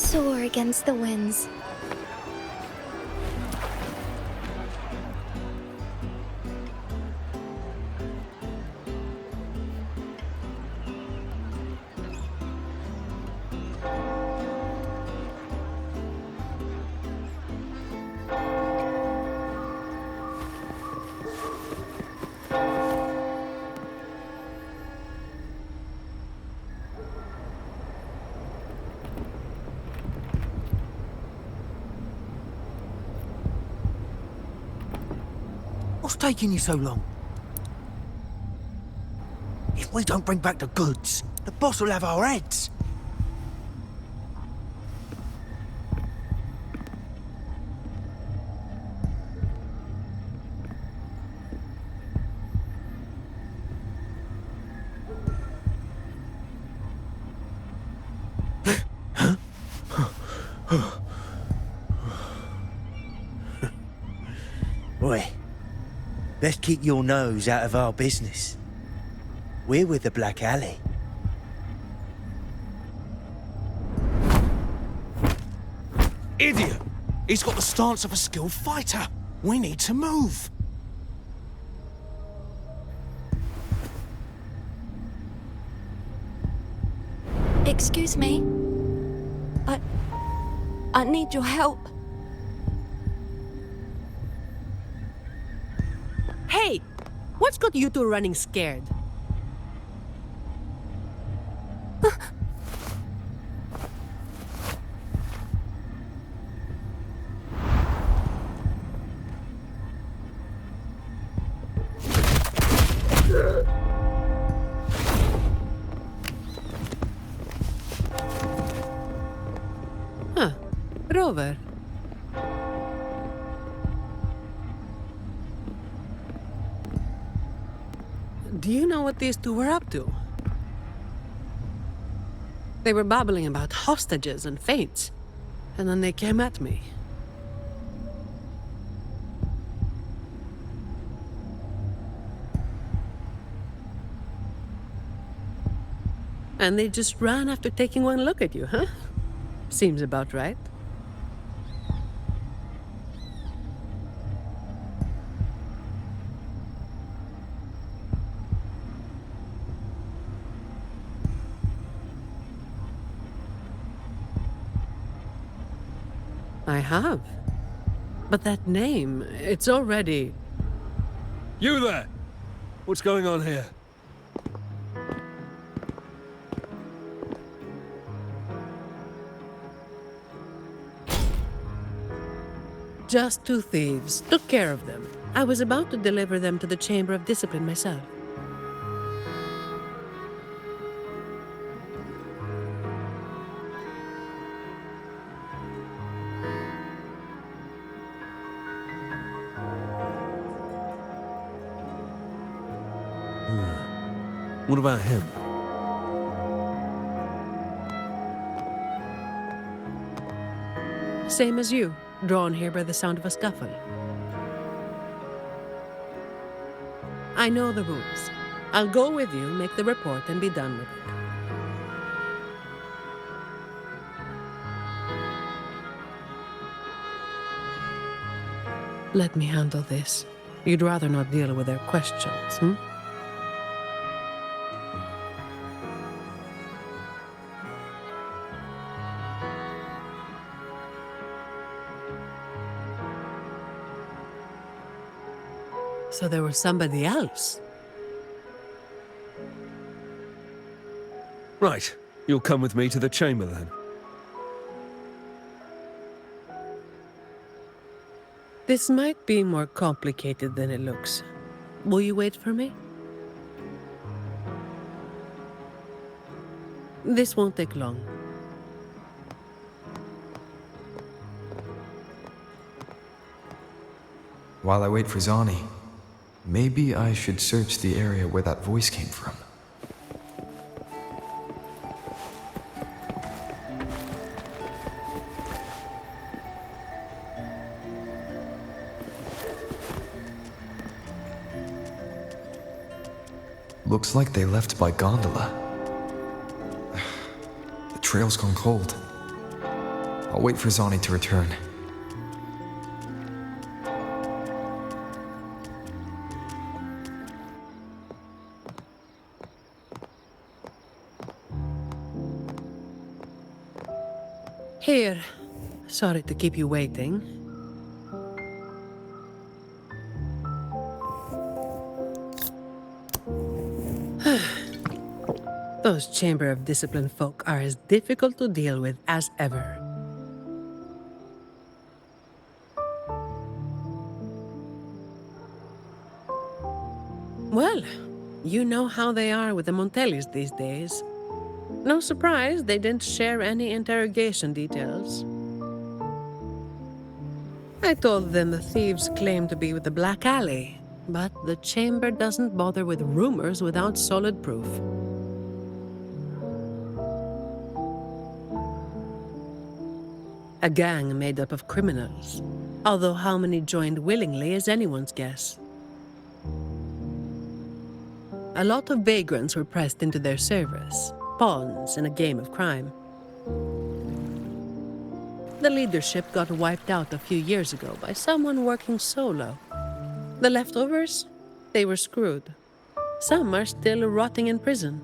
soar against the winds. What's taking you so long? If we don't bring back the goods, the boss will have our heads. Boy, best keep your nose out of our business. We're with the Black Alley. Idiot! He's got the stance of a skilled fighter. We need to move. Excuse me. I need your help. Hey! What's got you two running scared? Huh. Rover. Do you know what these two were up to? They were babbling about hostages and fates, and then they came at me. And they just ran after taking one look at you, huh? Seems about right. I have. But that name, it's already... You there! What's going on here? Just two thieves. Took care of them. I was about to deliver them to the Chamber of Discipline myself. What about him? Same as you, drawn here by the sound of a scuffle. I know the rules. I'll go with you, make the report, and be done with it. Let me handle this. You'd rather not deal with their questions, hmm? So there was somebody else. Right. You'll come with me to the chamber then. This might be more complicated than it looks. Will you wait for me? This won't take long. While I wait for Zani, maybe I should search the area where that voice came from. Looks like they left by gondola. The trail's gone cold. I'll wait for Zani to return. Here. Sorry to keep you waiting. Those Chamber of Discipline folk are as difficult to deal with as ever. Well, you know how they are with the Montellis these days. No surprise they didn't share any interrogation details. I told them the thieves claimed to be with the Black Alley, but the Chamber doesn't bother with rumors without solid proof. A gang made up of criminals, although how many joined willingly is anyone's guess. A lot of vagrants were pressed into their service, pawns in a game of crime. The leadership got wiped out a few years ago by someone working solo. The leftovers? They were screwed. Some are still rotting in prison.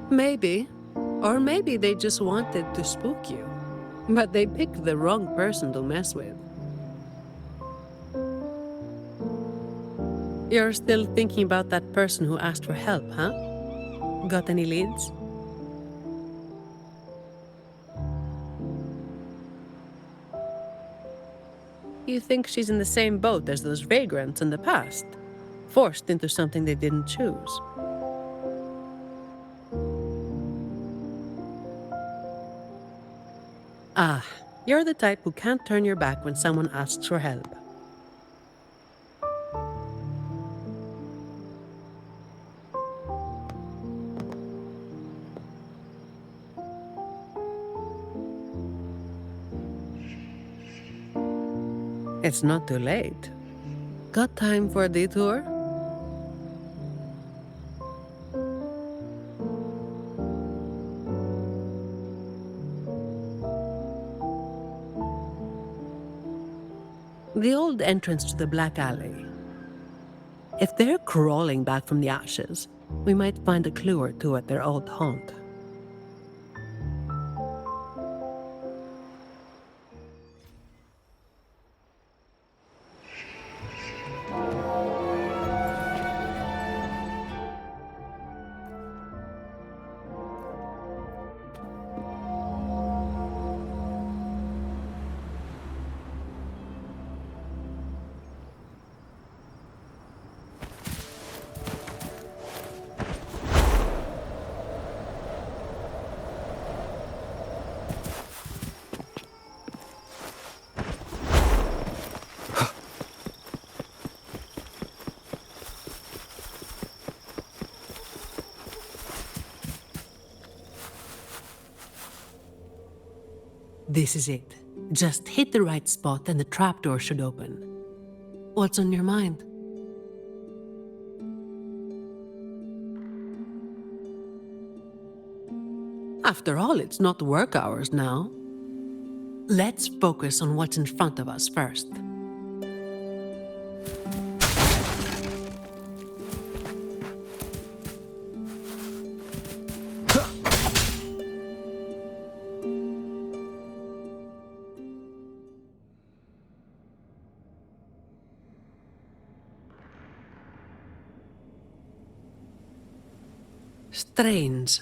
Maybe. Or maybe they just wanted to spook you. But they picked the wrong person to mess with. You're still thinking about that person who asked for help, huh? Got any leads? You think she's in the same boat as those vagrants in the past? Forced into something they didn't choose? Ah, you're the type who can't turn your back when someone asks for help. It's not too late. Got time for a detour? The old entrance to the Black Alley. If they're crawling back from the ashes, we might find a clue or two at their old haunt. This is it. Just hit the right spot and the trapdoor should open. What's on your mind? After all, it's not work hours now. Let's focus on what's in front of us first. Strange.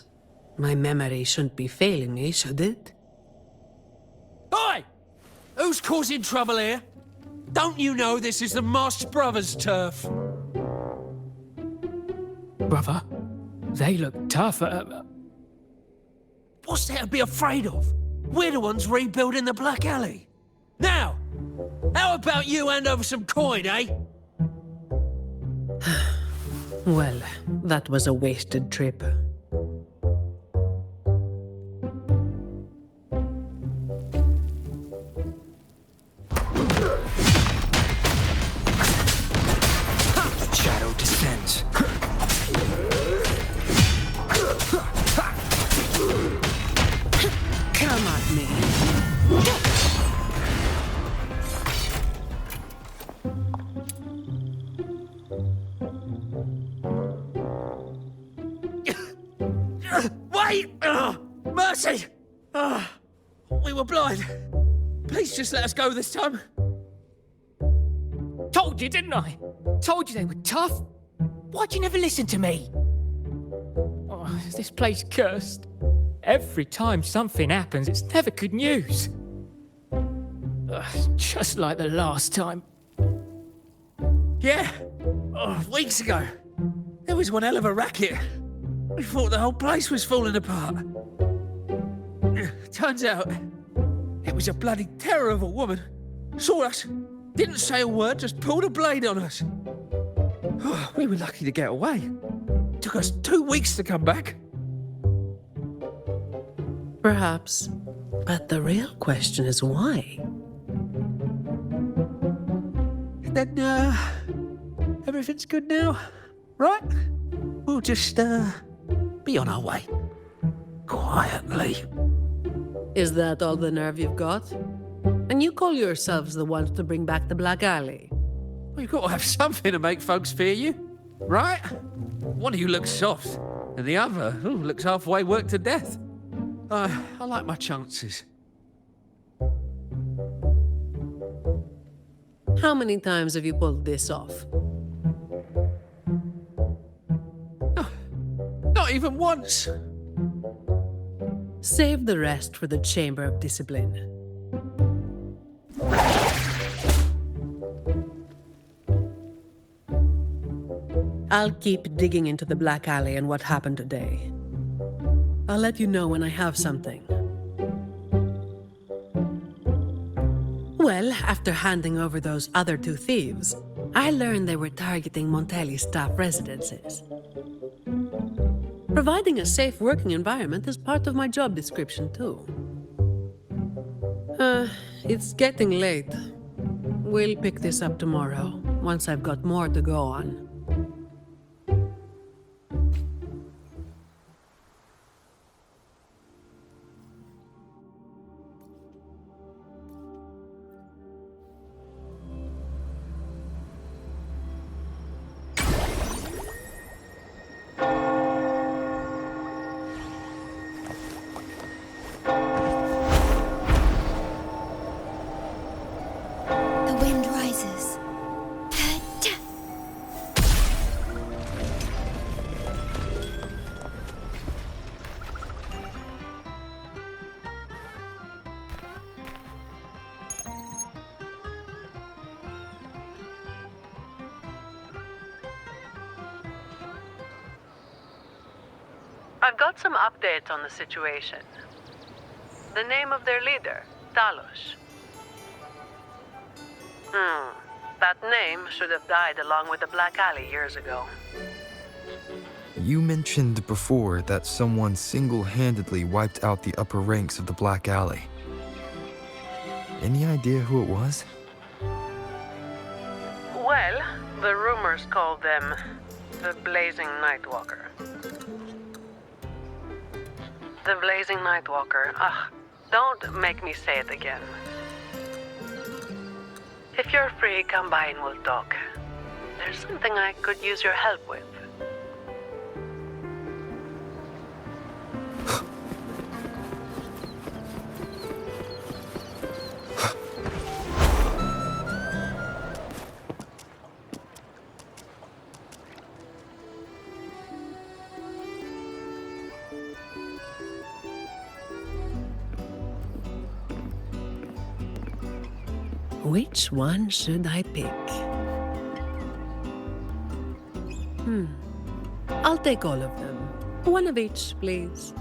My memory shouldn't be failing me, should it? Oi! Who's causing trouble here? Don't you know this is the Marsh Brothers' turf? Brother, they look tough. What's there to be afraid of? We're the ones rebuilding the Black Alley. Now, how about you hand over some coin, eh? Well, that was a wasted trip. Shadow descends. mercy! Ah, we were blind. Please just let us go this time. Told you, didn't I? Told you they were tough. Why'd you never listen to me? Oh, this place cursed. Every time something happens, it's never good news. Just like the last time. Yeah. Oh, weeks ago. There was one hell of a racket. We thought the whole place was falling apart. Turns out, it was a bloody terror of a woman. Saw us, didn't say a word, just pulled a blade on us. Oh, we were lucky to get away. Took us 2 weeks to come back. Perhaps. But the real question is why? Then, everything's good now, right? We'll just, be on our way. Quietly. Is that all the nerve you've got? And you call yourselves the ones to bring back the Black Alley? Well, you've got to have something to make folks fear you, right? One of you looks soft, and the other looks halfway worked to death. I like my chances. How many times have you pulled this off? Not even once. Save the rest for the Chamber of Discipline. I'll keep digging into the Black Alley and what happened today. I'll let you know when I have something. Well, after handing over those other 2 thieves, I learned they were targeting Montelli's staff residences. Providing a safe working environment is part of my job description, too. It's getting late. We'll pick this up tomorrow, once I've got more to go on. The wind rises. I've got some updates on the situation. The name of their leader, Talos. That name should have died along with the Black Alley years ago. You mentioned before that someone single-handedly wiped out the upper ranks of the Black Alley. Any idea who it was? Well, the rumors call them the Blazing Nightwalker. The Blazing Nightwalker. Don't make me say it again. If you're free, come by and we'll talk. There's something I could use your help with. Which one should I pick? I'll take all of them. One of each, please.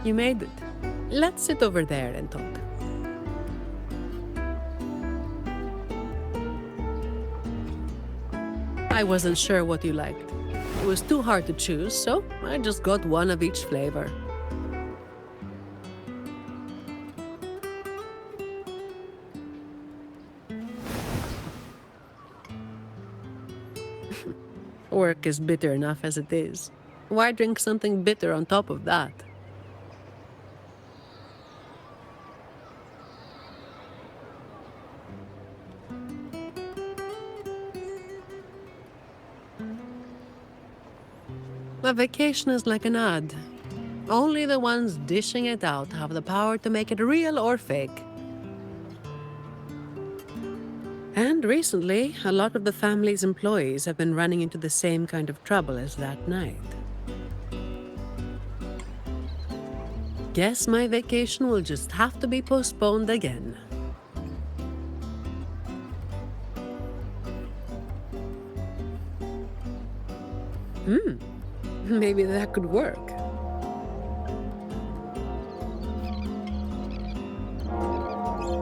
You made it. Let's sit over there and talk. I wasn't sure what you liked. It was too hard to choose, so I just got one of each flavor. Work is bitter enough as it is. Why drink something bitter on top of that? A vacation is like an ad. Only the ones dishing it out have the power to make it real or fake. And recently, a lot of the family's employees have been running into the same kind of trouble as that night. Guess my vacation will just have to be postponed again. Maybe that could work.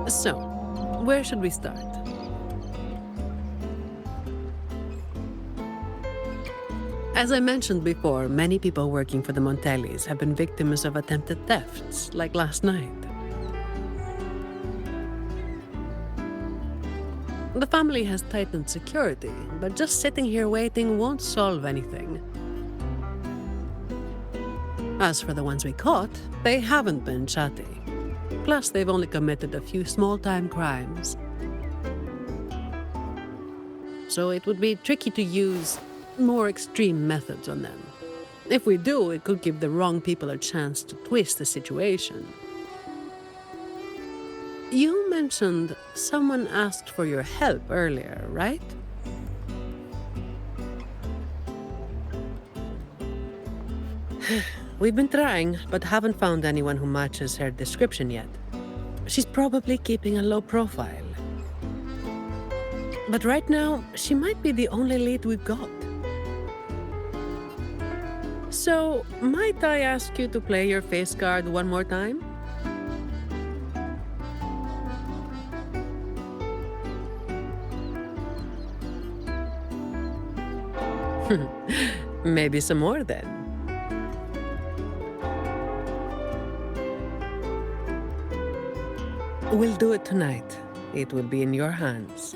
So, where should we start? As I mentioned before, many people working for the Montellis have been victims of attempted thefts, like last night. The family has tightened security, but just sitting here waiting won't solve anything. As for the ones we caught, they haven't been chatty. Plus, they've only committed a few small-time crimes. So it would be tricky to use more extreme methods on them. If we do, it could give the wrong people a chance to twist the situation. You mentioned someone asked for your help earlier, right? We've been trying, but haven't found anyone who matches her description yet. She's probably keeping a low profile. But right now, she might be the only lead we've got. So, might I ask you to play your face card one more time? Maybe some more then. We'll do it tonight. It will be in your hands.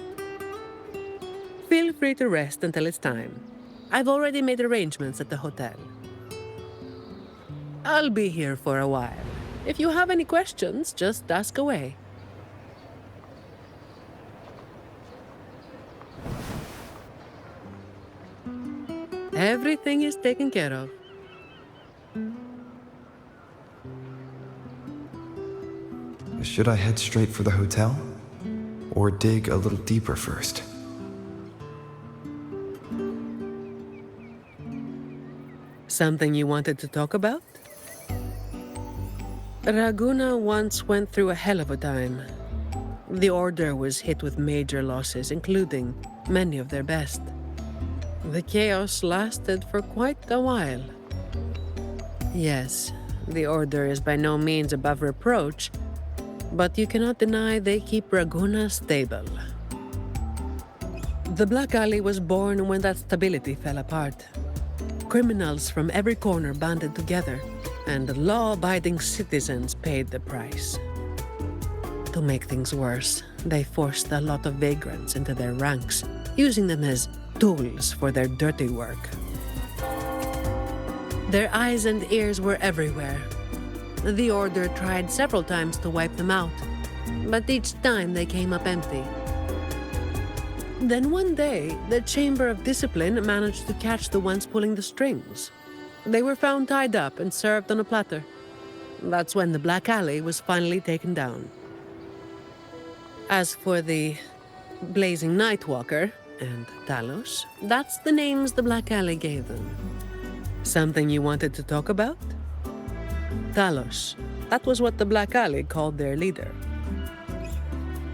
Feel free to rest until it's time. I've already made arrangements at the hotel. I'll be here for a while. If you have any questions, just ask away. Everything is taken care of. Should I head straight for the hotel? Or dig a little deeper first? Something you wanted to talk about? Raguna once went through a hell of a time. The Order was hit with major losses, including many of their best. The chaos lasted for quite a while. Yes, the Order is by no means above reproach, but you cannot deny they keep Raguna stable. The Black Alley was born when that stability fell apart. Criminals from every corner banded together, and law-abiding citizens paid the price. To make things worse, they forced a lot of vagrants into their ranks, using them as tools for their dirty work. Their eyes and ears were everywhere. The Order tried several times to wipe them out, but each time they came up empty. Then one day, the Chamber of Discipline managed to catch the ones pulling the strings. They were found tied up and served on a platter. That's when the Black Alley was finally taken down. As for the Blazing Nightwalker and Talos, that's the names the Black Alley gave them. Something you wanted to talk about? Talos. That was what the Black Alley called their leader.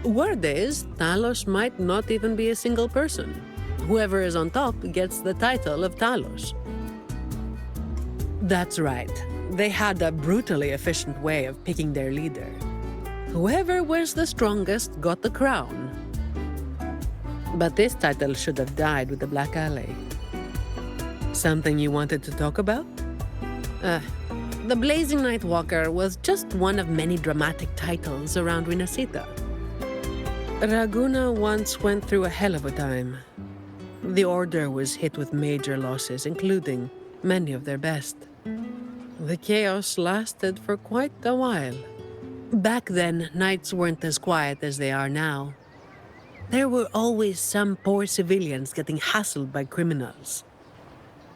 Word is, Talos might not even be a single person. Whoever is on top gets the title of Talos. That's right. They had a brutally efficient way of picking their leader. Whoever was the strongest got the crown. But this title should have died with the Black Alley. Something you wanted to talk about? The Blazing Nightwalker was just one of many dramatic titles around Rinascita. Raguna once went through a hell of a time. The Order was hit with major losses, including many of their best. The chaos lasted for quite a while. Back then, nights weren't as quiet as they are now. There were always some poor civilians getting hassled by criminals.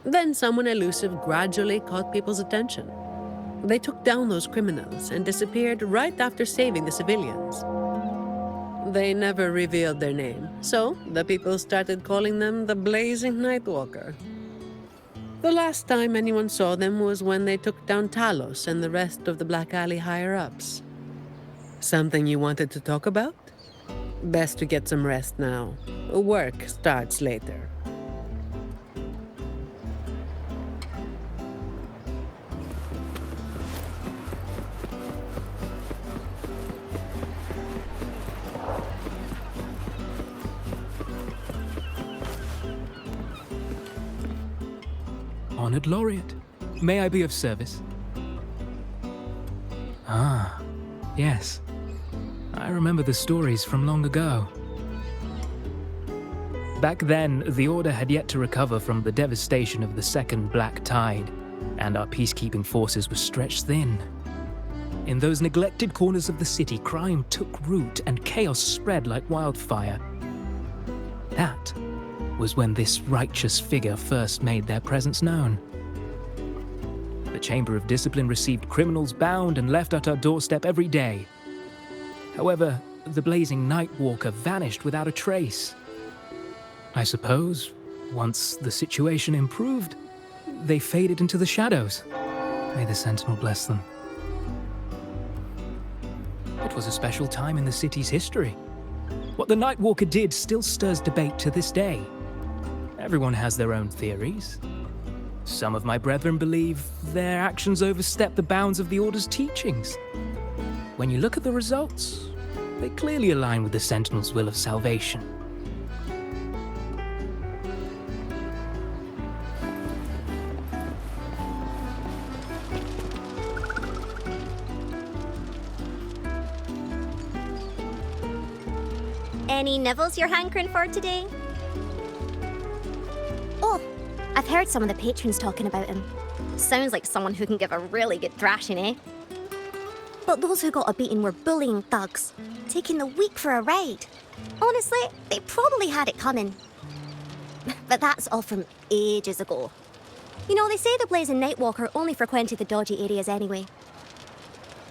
Then someone elusive gradually caught people's attention. They took down those criminals and disappeared right after saving the civilians. They never revealed their name, so the people started calling them the Blazing Nightwalker. The last time anyone saw them was when they took down Talos and the rest of the Black Alley higher-ups. Something you wanted to talk about? Best to get some rest now. Work starts later. Honored Laureate, may I be of service? Ah, yes. I remember the stories from long ago. Back then, the Order had yet to recover from the devastation of the Second Black Tide, and our peacekeeping forces were stretched thin. In those neglected corners of the city, crime took root and chaos spread like wildfire. That was when this righteous figure first made their presence known. The Chamber of Discipline received criminals bound and left at our doorstep every day. However, the Blazing Nightwalker vanished without a trace. I suppose, once the situation improved, they faded into the shadows. May the Sentinel bless them. It was a special time in the city's history. What the Nightwalker did still stirs debate to this day. Everyone has their own theories. Some of my brethren believe their actions overstep the bounds of the Order's teachings. When you look at the results, they clearly align with the Sentinel's will of salvation. Any nibbles you're hankering for today? Oh, I've heard some of the patrons talking about him. Sounds like someone who can give a really good thrashing, eh? But those who got a beating were bullying thugs, taking the weak for a ride. Honestly, they probably had it coming. But that's all from ages ago. You know, they say the Blazing Nightwalker only frequented the dodgy areas anyway.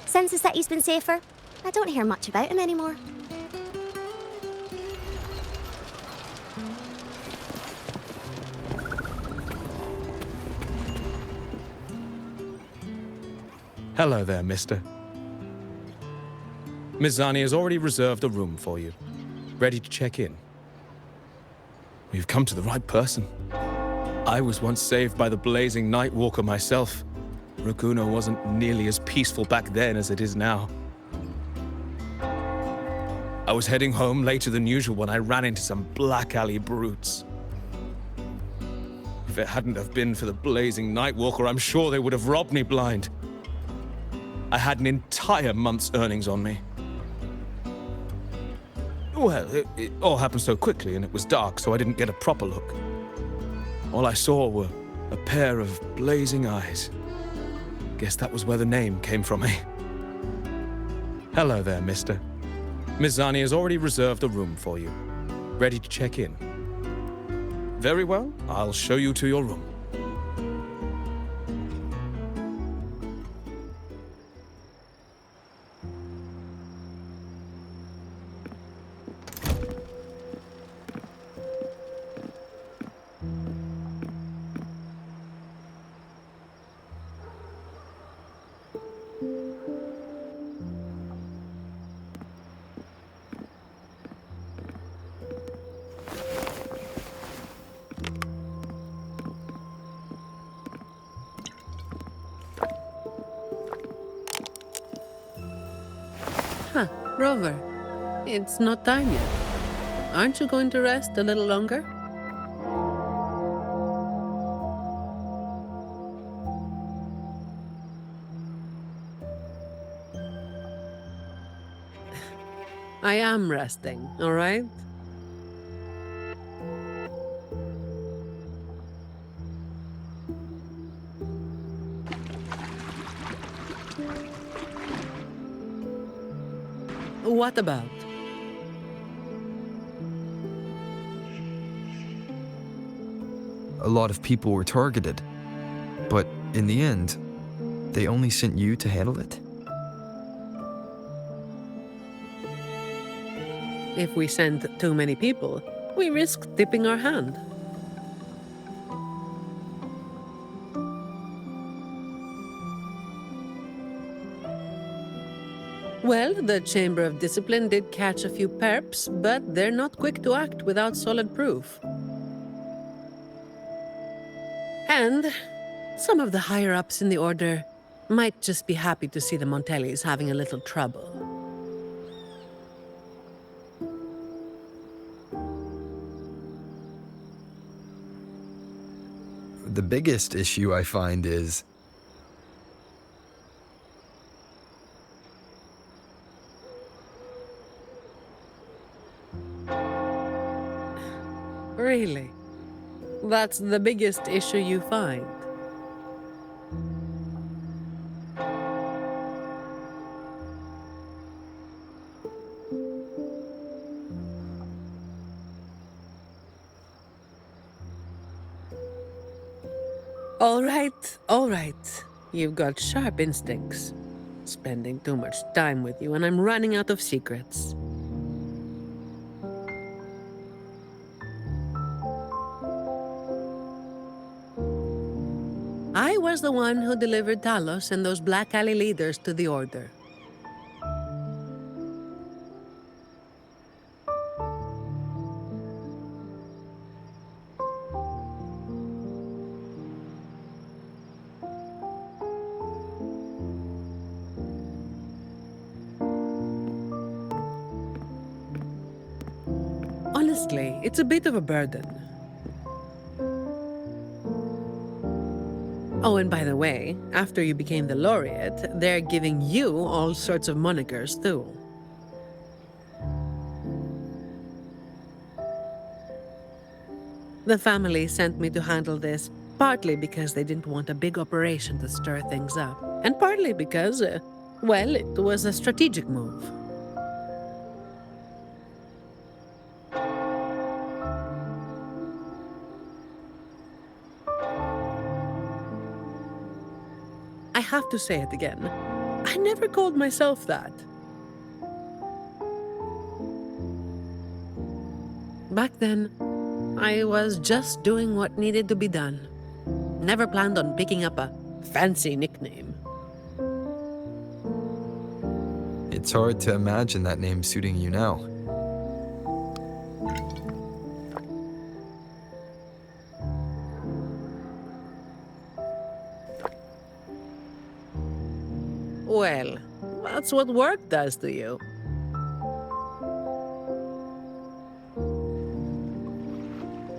Since the city's been safer, I don't hear much about him anymore. Hello there, mister. Miss Zani has already reserved a room for you. Ready to check in. You've come to the right person. I was once saved by the Blazing Nightwalker myself. Raguno wasn't nearly as peaceful back then as it is now. I was heading home later than usual when I ran into some Black Alley brutes. If it hadn't have been for the Blazing Nightwalker, I'm sure they would have robbed me blind. I had an entire month's earnings on me. Well, it all happened so quickly and it was dark, so I didn't get a proper look. All I saw were a pair of blazing eyes. Guess that was where the name came from, eh? Hello there, mister. Miss Zani has already reserved a room for you. Ready to check in. Very well, I'll show you to your room. Rover, it's not time yet. Aren't you going to rest a little longer? I am resting, all right? What about? a lot of people were targeted. But in the end, they only sent you to handle it? If we send too many people, we risk tipping our hand. Well, the Chamber of Discipline did catch a few perps, but they're not quick to act without solid proof. And some of the higher-ups in the Order might just be happy to see the Montellis having a little trouble. The biggest issue I find is... Really? That's the biggest issue you find? All right. You've got sharp instincts. Spending too much time with you and I'm running out of secrets. I was the one who delivered Talos and those Black Alley leaders to the Order. Honestly, it's a bit of a burden. Oh, and by the way, after you became the laureate, they're giving you all sorts of monikers, too. The family sent me to handle this, partly because they didn't want a big operation to stir things up, and partly because, well, it was a strategic move. I have to say it again. I never called myself that. Back then, I was just doing what needed to be done. Never planned on picking up a fancy nickname. It's hard to imagine that name suiting you now. Well, that's what work does to you.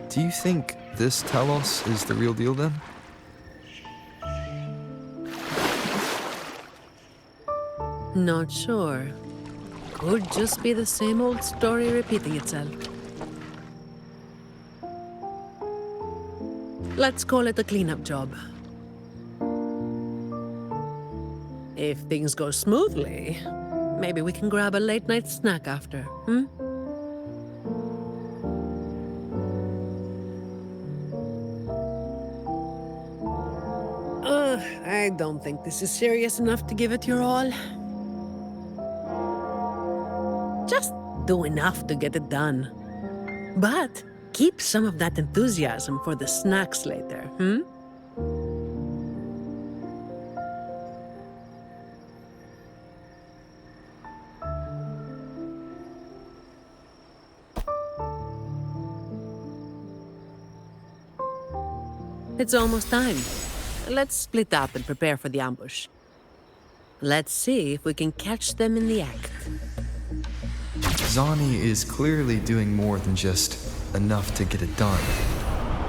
Do you think this Talos is the real deal then? Not sure. Could just be the same old story repeating itself. Let's call it a cleanup job. If things go smoothly, maybe we can grab a late-night snack after, I don't think this is serious enough to give it your all. Just do enough to get it done. But keep some of that enthusiasm for the snacks later, It's almost time. Let's split up and prepare for the ambush. Let's see if we can catch them in the act. Zani is clearly doing more than just enough to get it done.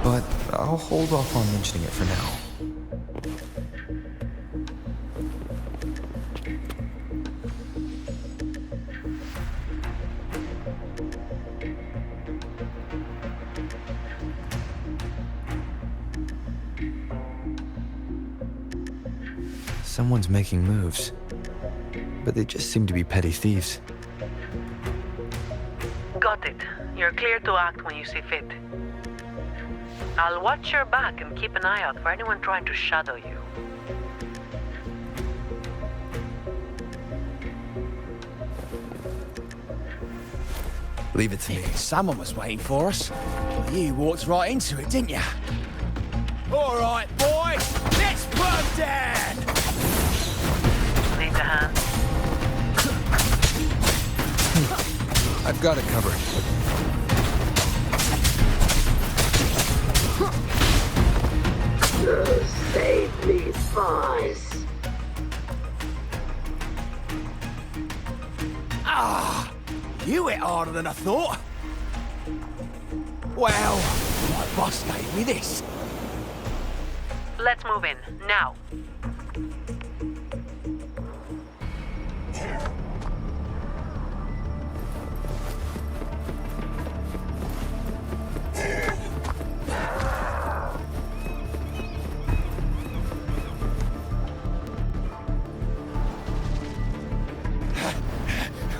But I'll hold off on mentioning it for now. Someone's making moves, but they just seem to be petty thieves. Got it. You're clear to act when you see fit. I'll watch your back and keep an eye out for anyone trying to shadow you. Leave it to me. Someone was waiting for us. You walked right into it, didn't you? All right, boys, let's burn down! Need a hand? I've got it covered. Save these spies. You hit harder than I thought. Well, my boss gave me this. Let's move in, now.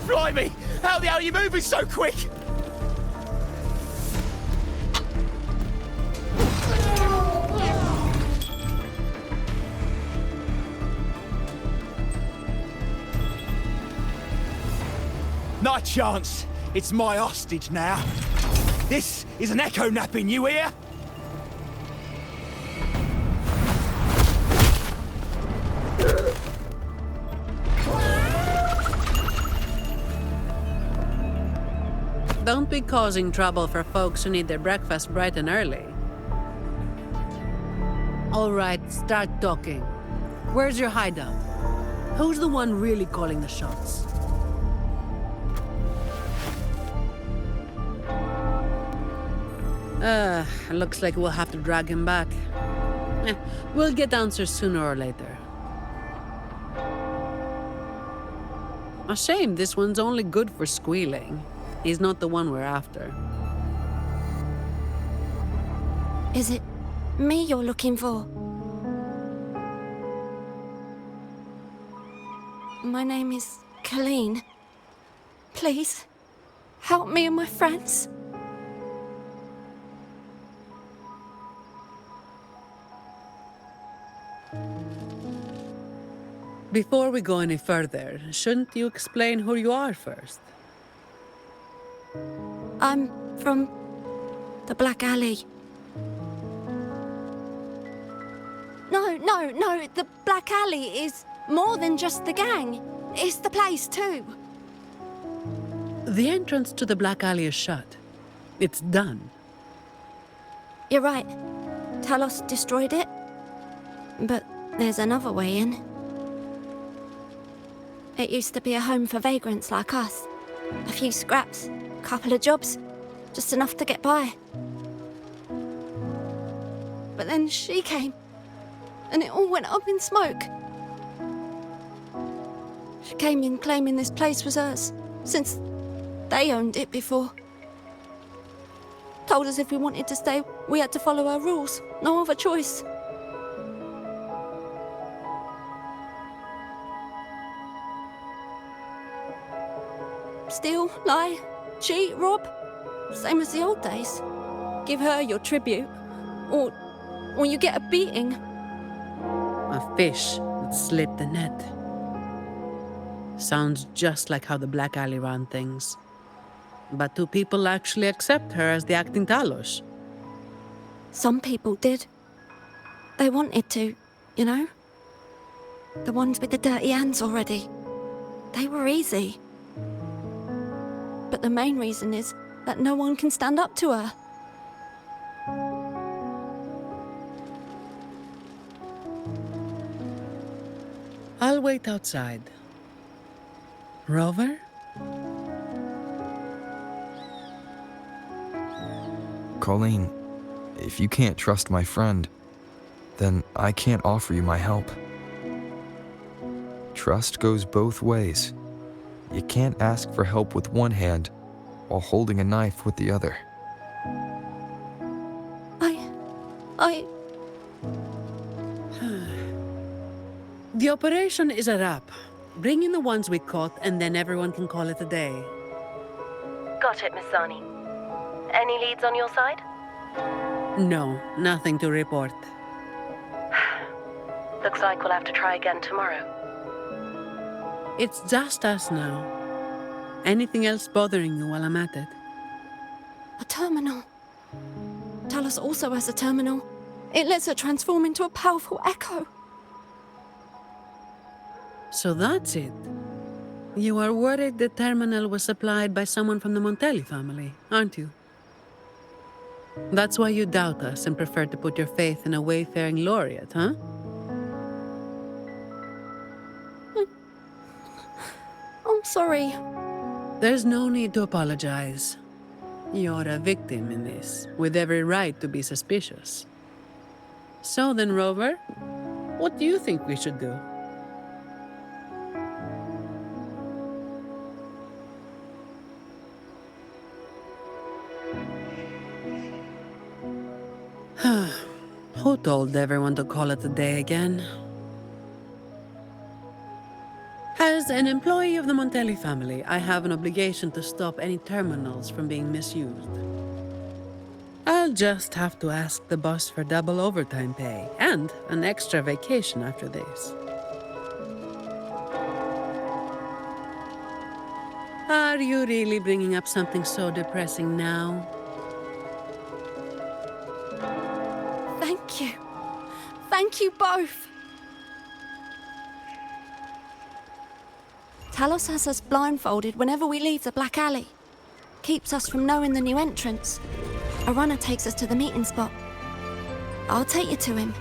Blimey, how the hell are you moving so quick? Not a chance. It's my hostage now. This is an echo napping, you hear? Don't be causing trouble for folks who need their breakfast bright and early. All right, start talking. Where's your hideout? Who's the one really calling the shots? Looks like we'll have to drag him back. We'll get answers sooner or later. A shame this one's only good for squealing. He's not the one we're after. Is it me you're looking for? My name is Colleen. Please, help me and my friends. Before we go any further, shouldn't you explain who you are first? I'm from the Black Alley. No, the Black Alley is more than just the gang. It's the place too. The entrance to the Black Alley is shut. It's done. You're right. Talos destroyed it. But there's another way in. It used to be a home for vagrants like us. A few scraps, couple of jobs, just enough to get by. But then she came, and it all went up in smoke. She came in claiming this place was hers, since they owned it before. Told us if we wanted to stay, we had to follow her rules. No other choice. Steal, lie, cheat, rob. Same as the old days. Give her your tribute, or you get a beating. A fish that slit the net. Sounds just like how the Black Alley ran things. But do people actually accept her as the acting Talos? Some people did. They wanted to, you know? The ones with the dirty hands already. They were easy. But the main reason is that no one can stand up to her. I'll wait outside. Rover? Colleen, if you can't trust my friend, then I can't offer you my help. Trust goes both ways. You can't ask for help with one hand while holding a knife with the other. The operation is a wrap. Bring in the ones we caught, and then everyone can call it a day. Got it, Miss Zani. Any leads on your side? No, nothing to report. Looks like we'll have to try again tomorrow. It's just us now. Anything else bothering you while I'm at it? A terminal. Talos also has a terminal. It lets her transform into a powerful echo. So that's it. You are worried the terminal was supplied by someone from the Montelli family, aren't you? That's why you doubt us and prefer to put your faith in a wayfaring laureate, huh? I'm sorry. There's no need to apologize. You're a victim in this, with every right to be suspicious. So then, Rover, what do you think we should do? Who told everyone to call it a day again? As an employee of the Montelli family, I have an obligation to stop any terminals from being misused. I'll just have to ask the boss for double overtime pay and an extra vacation after this. Are you really bringing up something so depressing now? Thank you. Thank you both. Talos has us blindfolded whenever we leave the Black Alley. Keeps us from knowing the new entrance. A runner takes us to the meeting spot. I'll take you to him.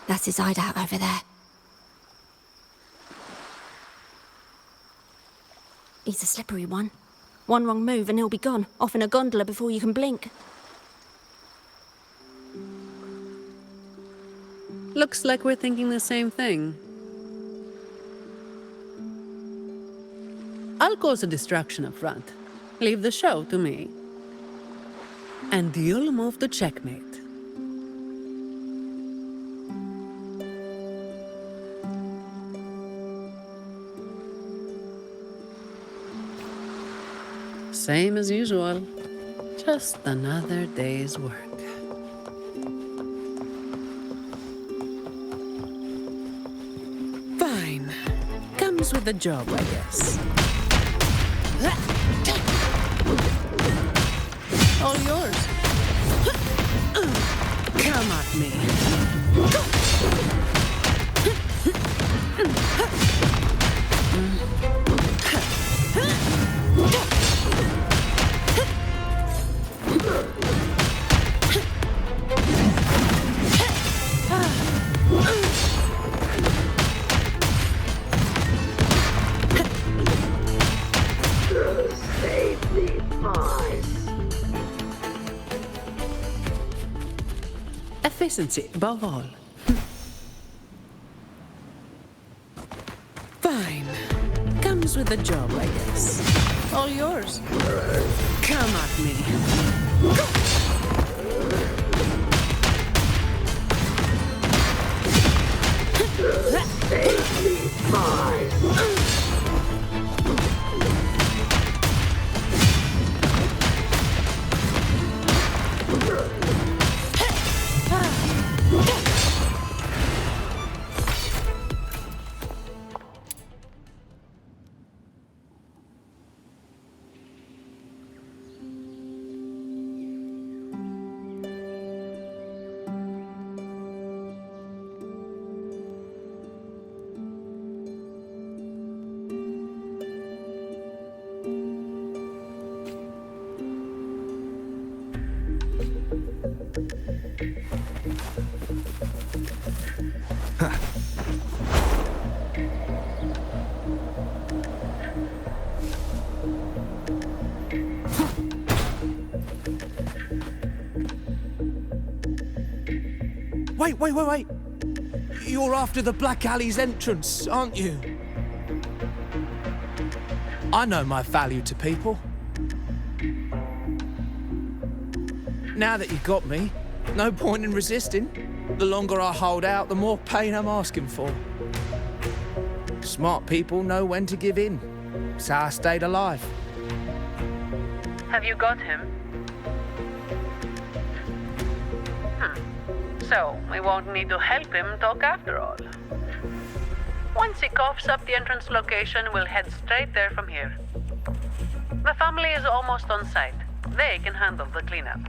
That's his hideout over there. He's a slippery one. One wrong move and he'll be gone, off in a gondola before you can blink. Looks like we're thinking the same thing. I'll cause a distraction up front. Leave the show to me. And you'll move to checkmate. Same as usual. Just another day's work. Fine. Comes with the job, I guess. All yours. Come at me. Efficiency, above all. Fine. Comes with the job, I guess. All yours. Come at me. Wait. You're after the Black Alley's entrance, aren't you? I know my value to people. Now that you got me, no point in resisting. The longer I hold out, the more pain I'm asking for. Smart people know when to give in. It's how I stayed alive. Have you got him? So, we won't need to help him talk after all. Once he coughs up the entrance location, we'll head straight there from here. The family is almost on site. They can handle the cleanup.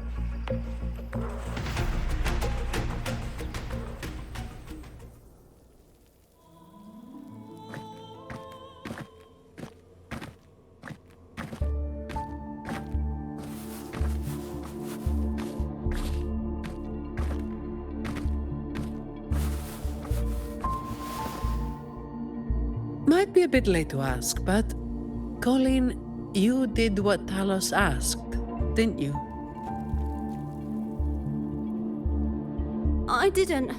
Might be a bit late to ask, but Colleen, you did what Talos asked, didn't you? I didn't.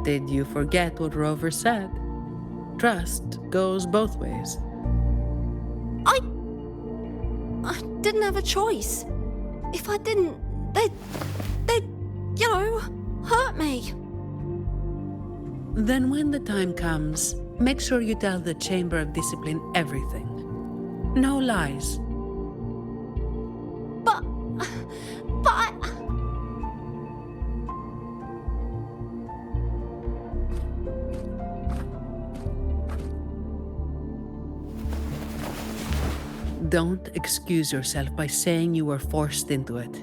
Did you forget what Rover said? Trust goes both ways. I didn't have a choice. If I didn't, they'd, hurt me. Then when the time comes, make sure you tell the Chamber of Discipline everything. No lies. But I... Don't excuse yourself by saying you were forced into it.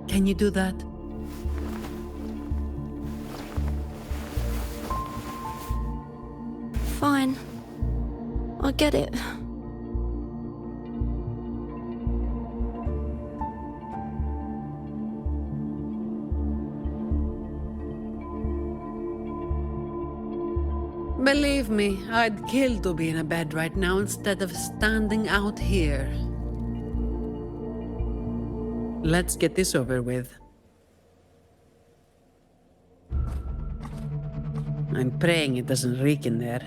Can you do that? Fine. I get it. Believe me, I'd kill to be in a bed right now instead of standing out here. Let's get this over with. I'm praying it doesn't reek in there.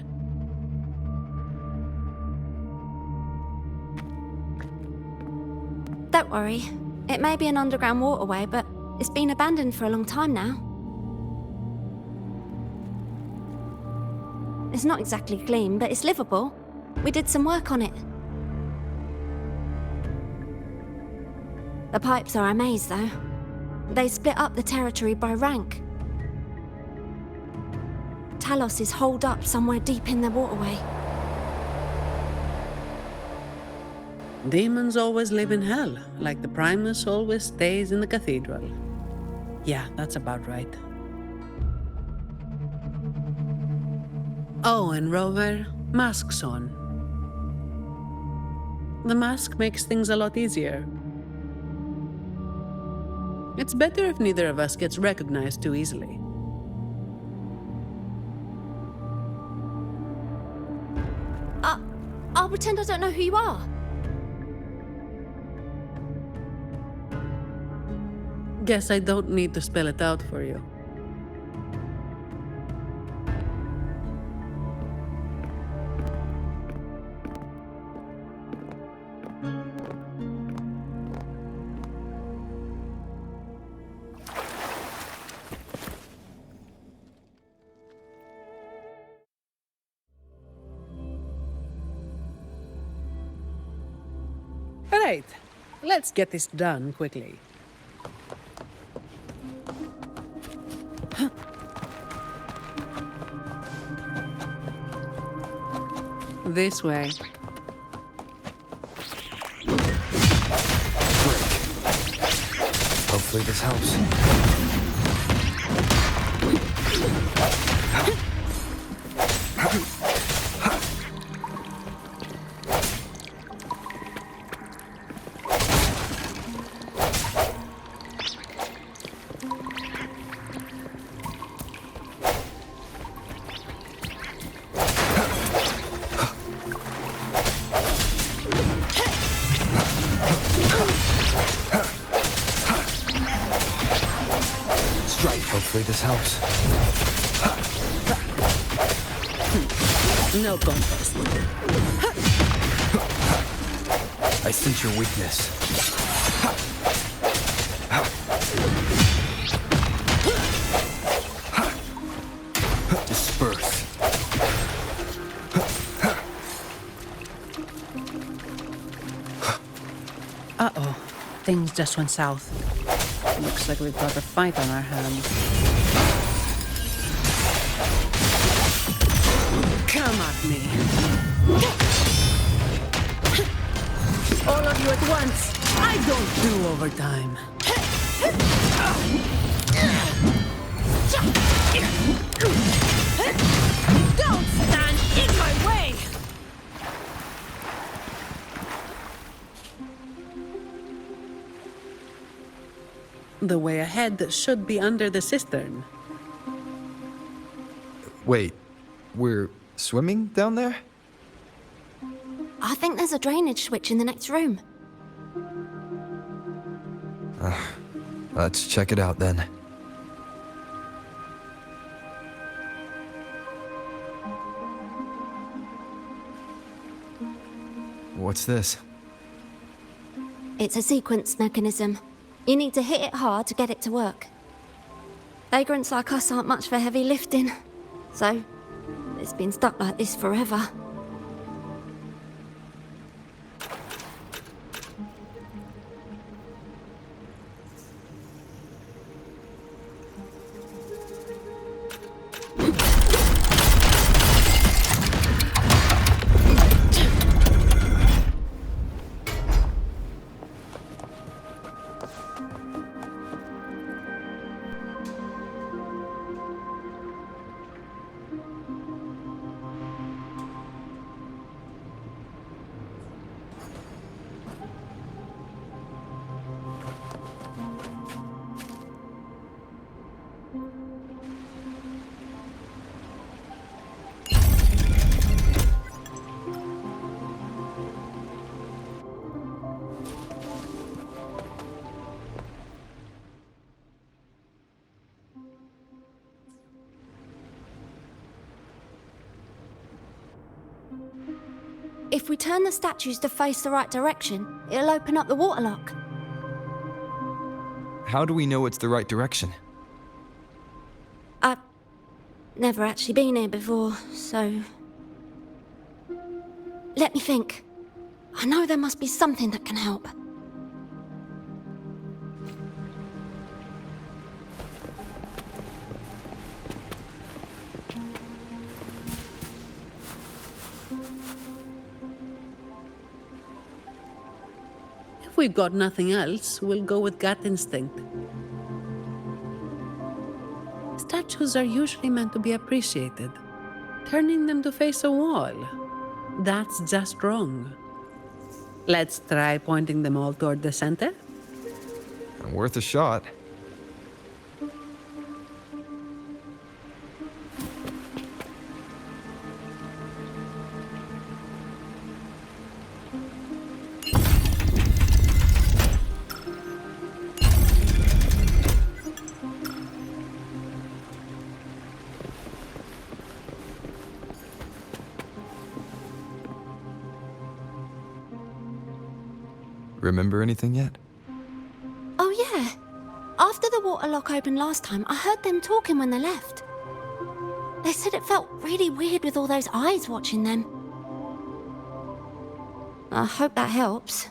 Don't worry. It may be an underground waterway, but it's been abandoned for a long time now. It's not exactly clean, but it's livable. We did some work on it. The pipes are a maze, though. They split up the territory by rank. Talos is holed up somewhere deep in the waterway. Demons always live in hell, like the Primus always stays in the cathedral. Yeah, that's about right. Oh, and Rover, mask's on. The mask makes things a lot easier. It's better if neither of us gets recognized too easily. I'll pretend I don't know who you are. Guess I don't need to spell it out for you. Right, let's get this done quickly. This way. Hopefully this helps. exactly this house. No contest. I sense your weakness. Disperse. Uh-oh. Things just went south. Looks like we've got a fight on our hands. Come at me. All of you at once. I don't do overtime. Don't stand in my way! The way ahead should be under the cistern. Wait, we're swimming down there? I think there's a drainage switch in the next room. Let's check it out then. What's this? It's a sequence mechanism. You need to hit it hard to get it to work. Vagrants like us aren't much for heavy lifting, so it's been stuck like this forever. If we turn the statues to face the right direction, it'll open up the waterlock. How do we know it's the right direction? I've never actually been here before, so... Let me think. I know there must be something that can help. If we've got nothing else, we'll go with gut instinct. Statues are usually meant to be appreciated. Turning them to face a wall, that's just wrong. Let's try pointing them all toward the center. Worth a shot. Remember anything yet? Oh yeah. After the waterlock opened last time, I heard them talking when they left. They said it felt really weird with all those eyes watching them. I hope that helps.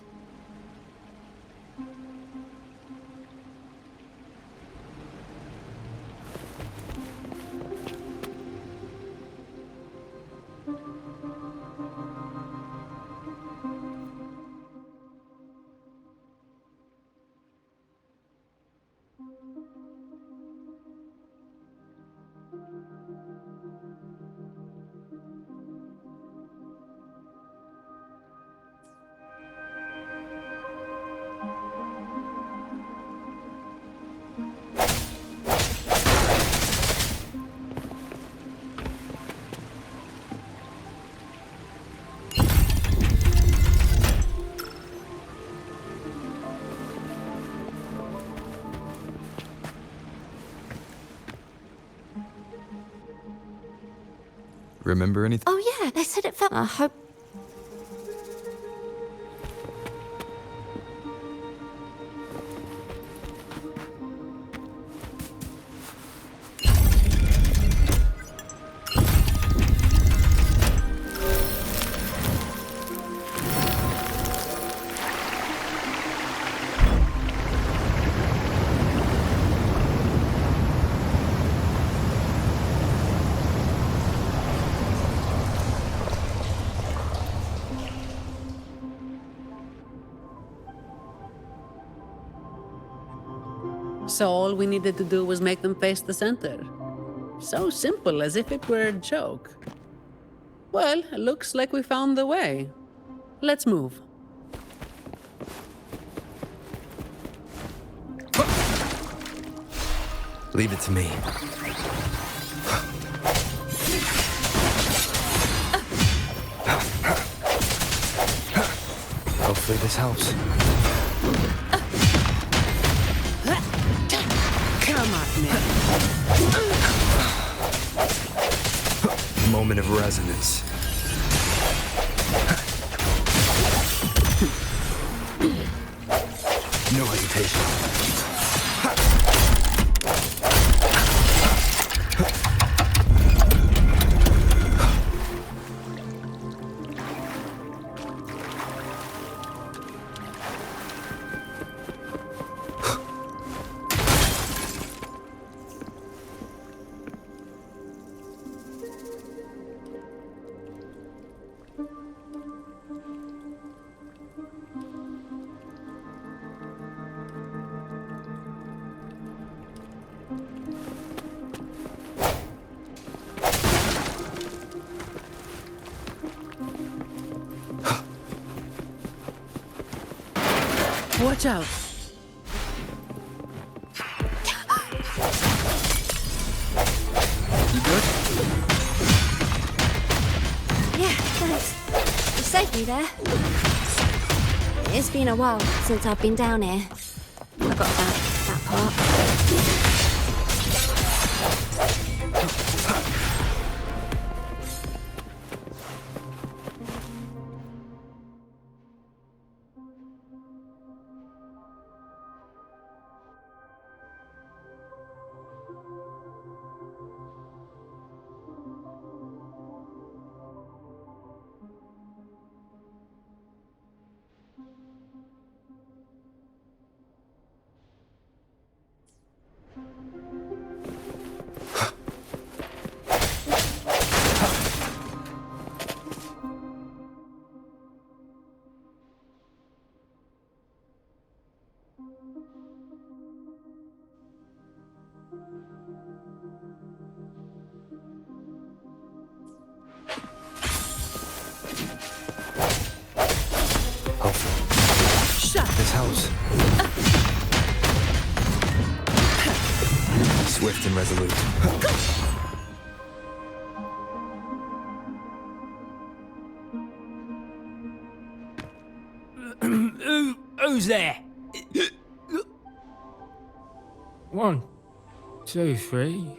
Remember anything? Oh yeah, they said it felt... I hope... So all we needed to do was make them face the center. So simple, as if it were a joke. Well, looks like we found the way. Let's move. Leave it to me. Hopefully this helps. Come at me. Moment of resonance. No hesitation. Watch out. You good? Yeah, thanks. You saved me there. It's been a while since I've been down here. I got that part. This helps. Swift and resolute. Who's there? 1, 2, 3,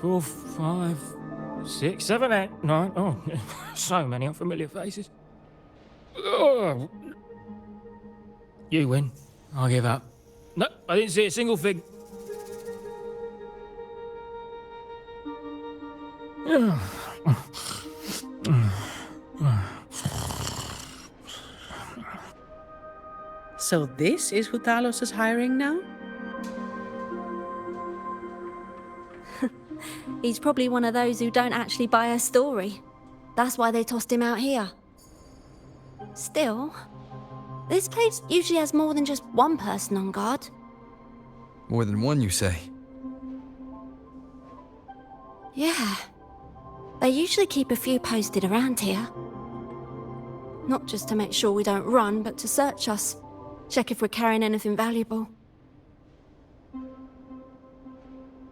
4, 5, 6, 7, 8, 9. Oh, so many unfamiliar faces. Oh. You win. I'll give up. No, I didn't see a single fig. So this is who Talos is hiring now? He's probably one of those who don't actually buy a story. That's why they tossed him out here. Still, this place usually has more than just one person on guard. More than one, you say? Yeah. They usually keep a few posted around here. Not just to make sure we don't run, but to search us. Check if we're carrying anything valuable.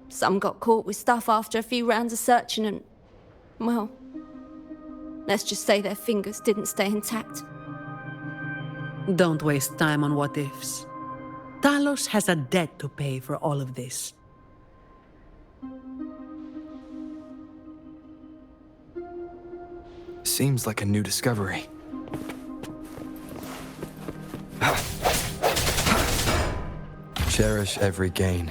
Some got caught with stuff after a few rounds of searching and... well... let's just say their fingers didn't stay intact. Don't waste time on what-ifs. Talos has a debt to pay for all of this. Seems like a new discovery. Cherish every gain.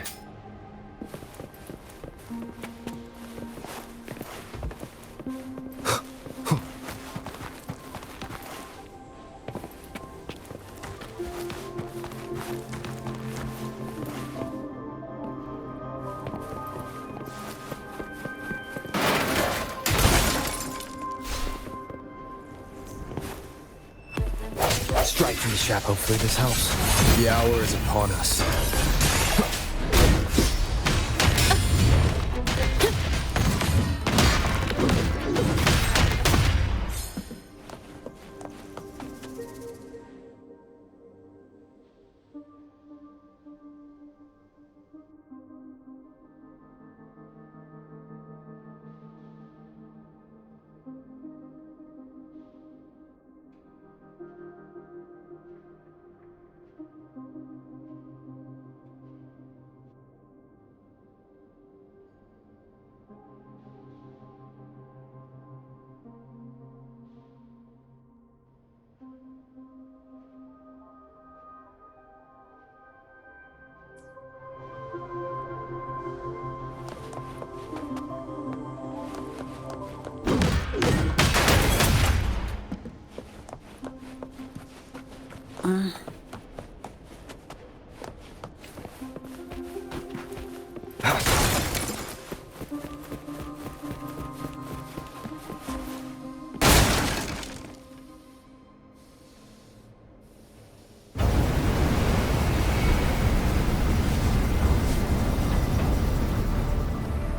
Straight from the shaft. Hopefully this helps. The hour is upon us.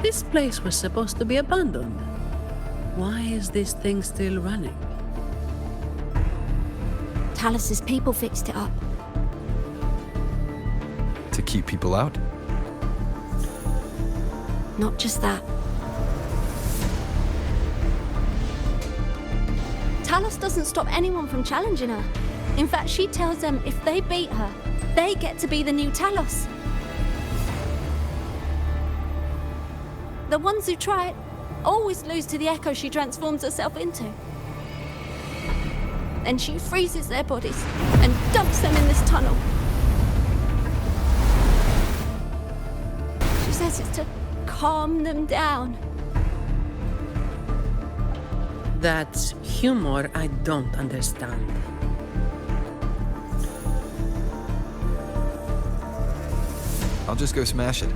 This place was supposed to be abandoned. Why is this thing still running? Talos's people fixed it up. To keep people out? Not just that. Talos doesn't stop anyone from challenging her. In fact, she tells them if they beat her, they get to be the new Talos. The ones who try it always lose to the echo she transforms herself into. Then she freezes their bodies and dumps them in this tunnel. She says it's to calm them down. That's humor I don't understand. I'll just go smash it.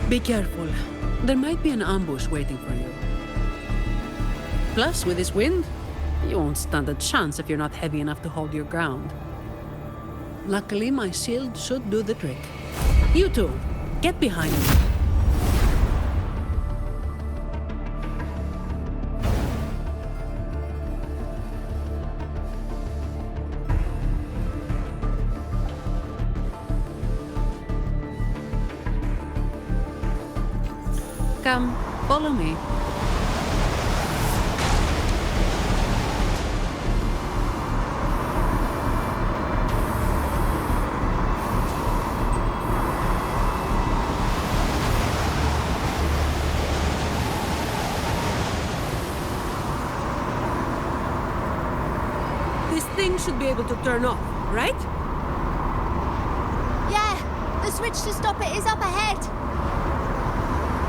Be careful. There might be an ambush waiting for you. Plus, with this wind, you won't stand a chance if you're not heavy enough to hold your ground. Luckily, my shield should do the trick. You two, get behind me. Come, follow me. This thing should be able to turn off, right? Yeah, the switch to stop it is up ahead.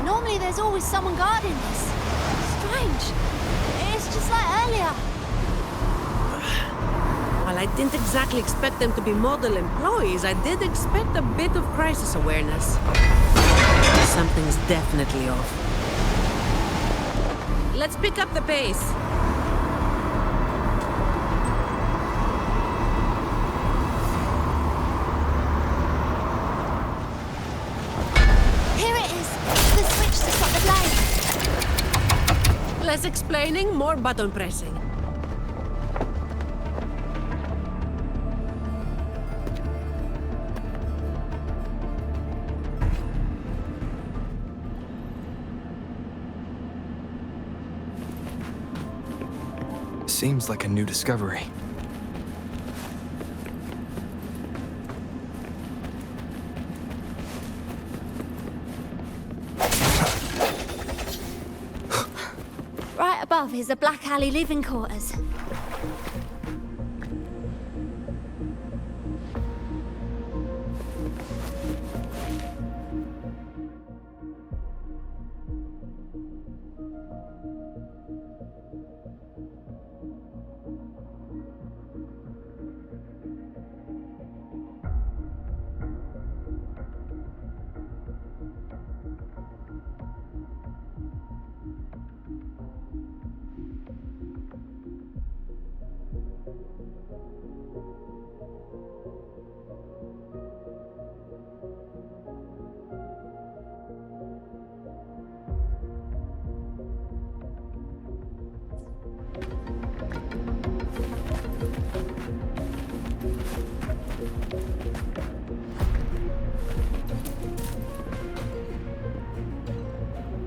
Normally there's always someone guarding this. Strange. It's just like earlier. While I didn't exactly expect them to be model employees, I did expect a bit of crisis awareness. Something's definitely off. Let's pick up the pace. Here it is. The switch to stop the blade. Less explaining, more button pressing. Seems like a new discovery. is the Black Alley living quarters.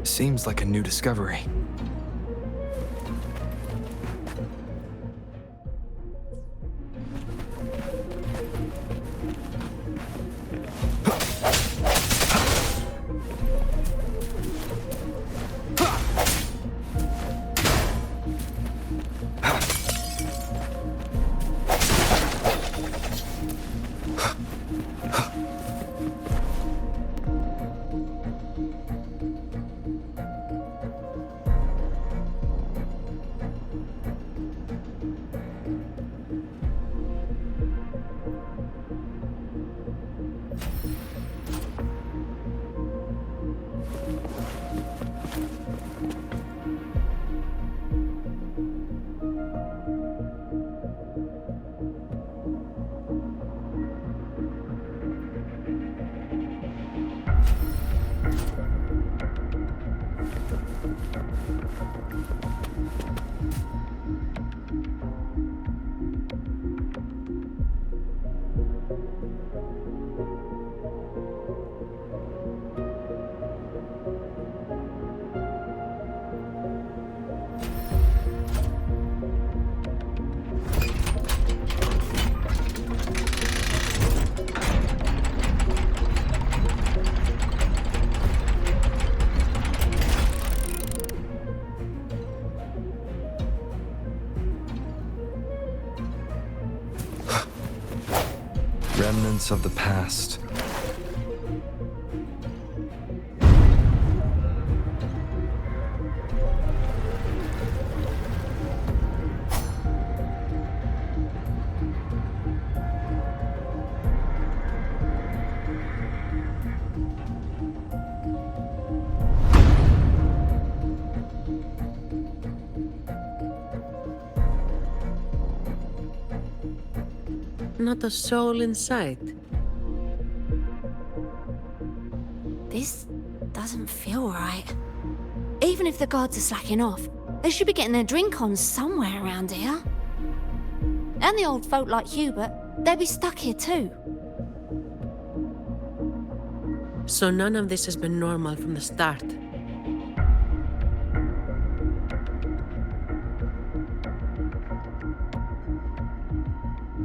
Seems like a new discovery. Remnants of the past. Not a soul in sight. This doesn't feel right. Even if the guards are slacking off, they should be getting their drink on somewhere around here. And the old folk like Hubert, they'll be stuck here too. So none of this has been normal from the start.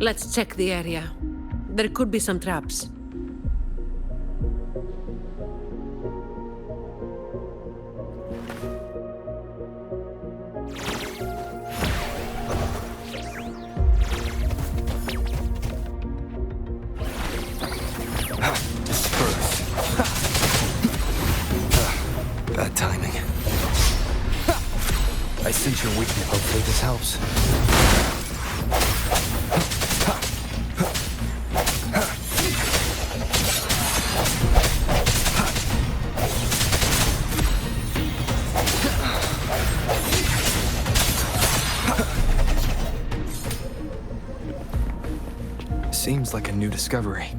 Let's check the area. There could be some traps. Bad timing. I sense your weakness. Hopefully this helps. Seems like a new discovery.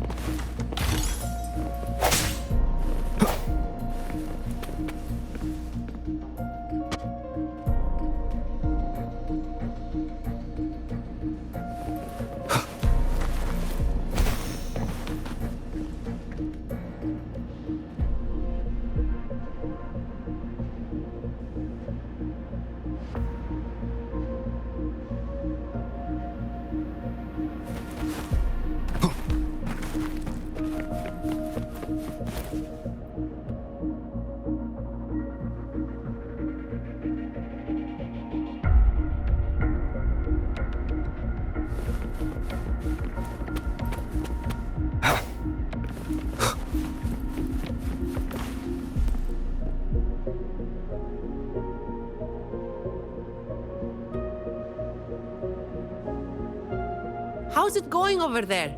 How's it going over there?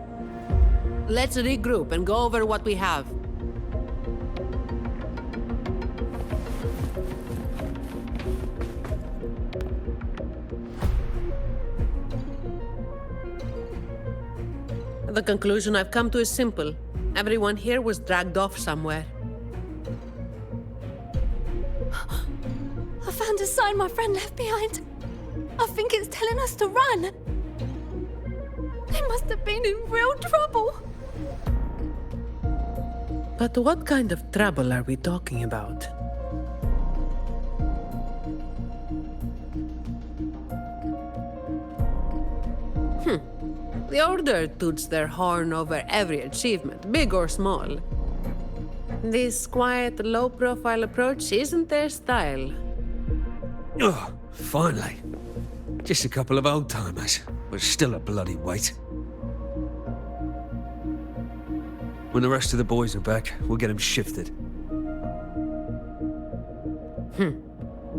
Let's regroup and go over what we have. The conclusion I've come to is simple. Everyone here was dragged off somewhere. I found a sign my friend left behind. I think it's telling us to run. They must have been in real trouble. But what kind of trouble are we talking about? The Order toots their horn over every achievement, big or small. This quiet, low-profile approach isn't their style. Oh, finally. Just a couple of old-timers, but still a bloody weight. When the rest of the boys are back, we'll get them shifted.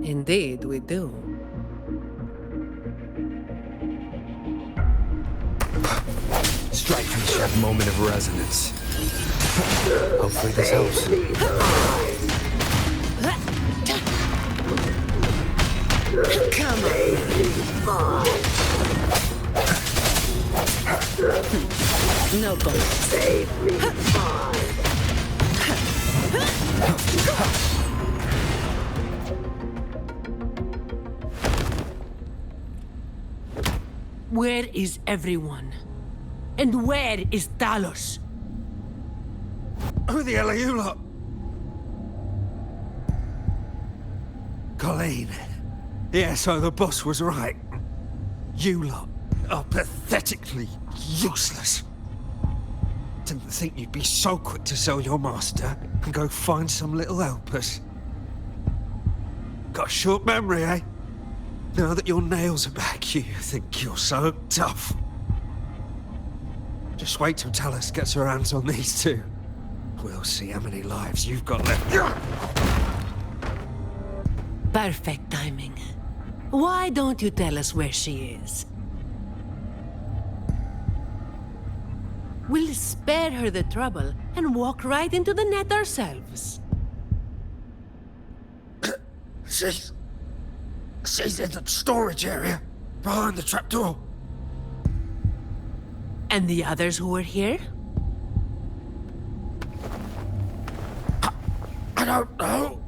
Indeed, we do. Strike me, that moment of resonance. Hopefully this helps. Come on. No go. Where is everyone? And where is Talos? Who the hell are you lot? Colleen. Yeah, so the boss was right. You lot are pathetically useless. Didn't think you'd be so quick to sell your master and go find some little helpers. Got a short memory, eh? Now that your nails are back, you think you're so tough. Just wait till Talos gets her hands on these two. We'll see how many lives you've got left. Perfect timing. Why don't you tell us where she is? We'll spare her the trouble and walk right into the net ourselves. She's in the storage area, behind the trapdoor. And the others who were here? I don't know.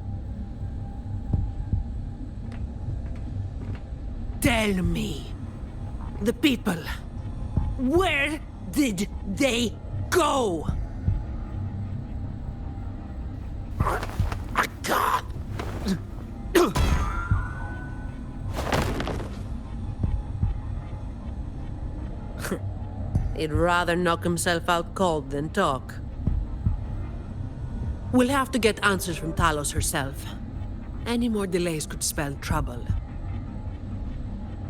Tell me. The people. Where did they go? I can't. He'd rather knock himself out cold than talk. We'll have to get answers from Talos herself. Any more delays could spell trouble.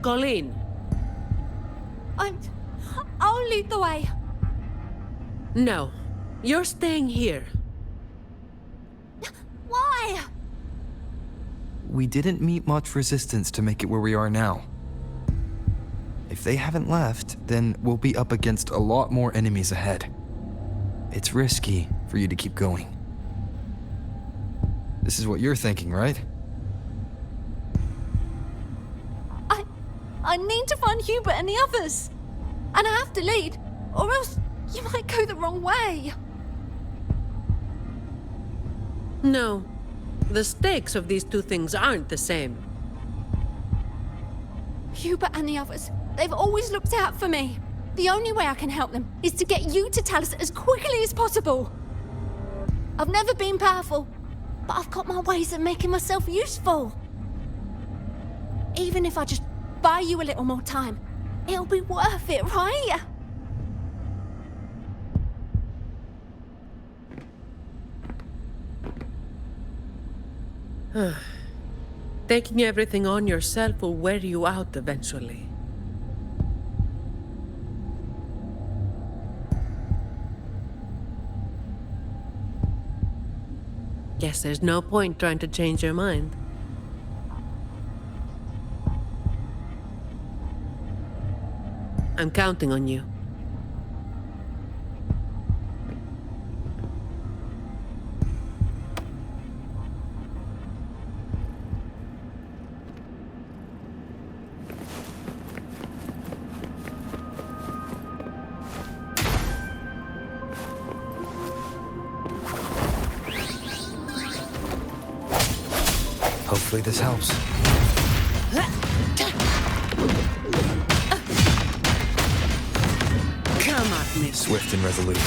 Colleen. I'll lead the way. No. You're staying here. Why? We didn't meet much resistance to make it where we are now. If they haven't left, then we'll be up against a lot more enemies ahead. It's risky for you to keep going. This is what you're thinking, right? I need to find Hubert and the others. And I have to lead, or else you might go the wrong way. No. The stakes of these two things aren't the same. Hubert and the others, they've always looked out for me. The only way I can help them is to get you to Talos as quickly as possible. I've never been powerful, but I've got my ways of making myself useful. Even if I just buy you a little more time, it'll be worth it, right? Taking everything on yourself will wear you out eventually. Guess there's no point trying to change your mind. I'm counting on you. Hopefully this helps. Come at me. Swift and resolute.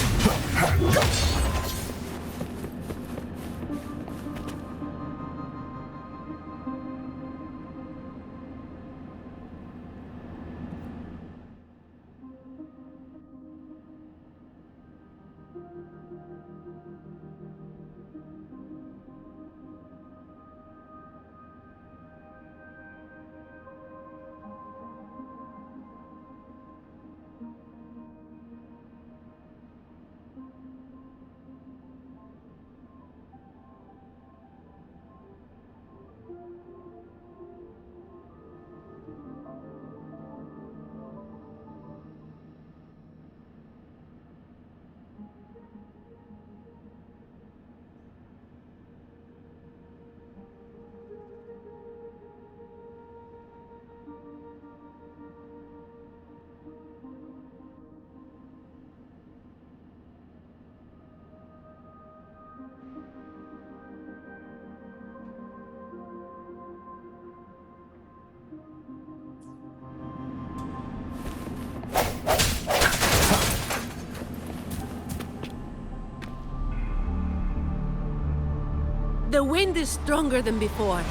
The wind is stronger than before.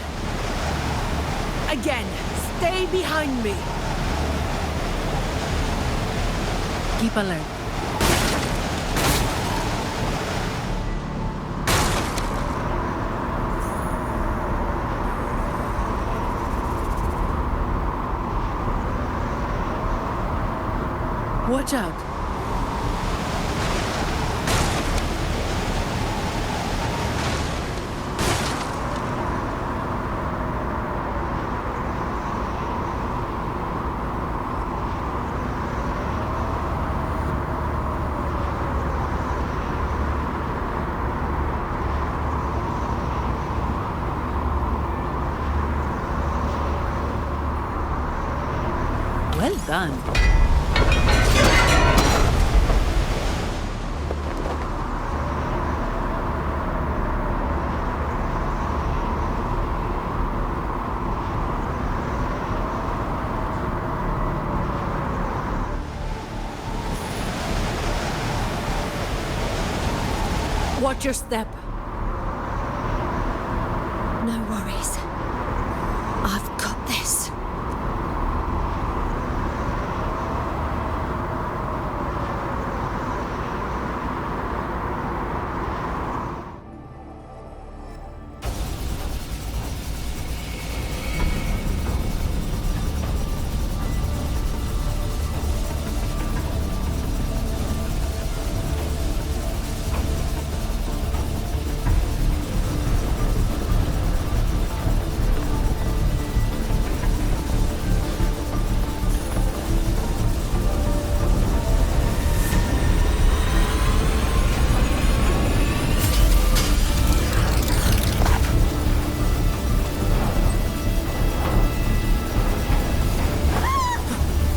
Again, stay behind me. Keep alert. Watch out. Well done. Watch your step. No worries. I've got this.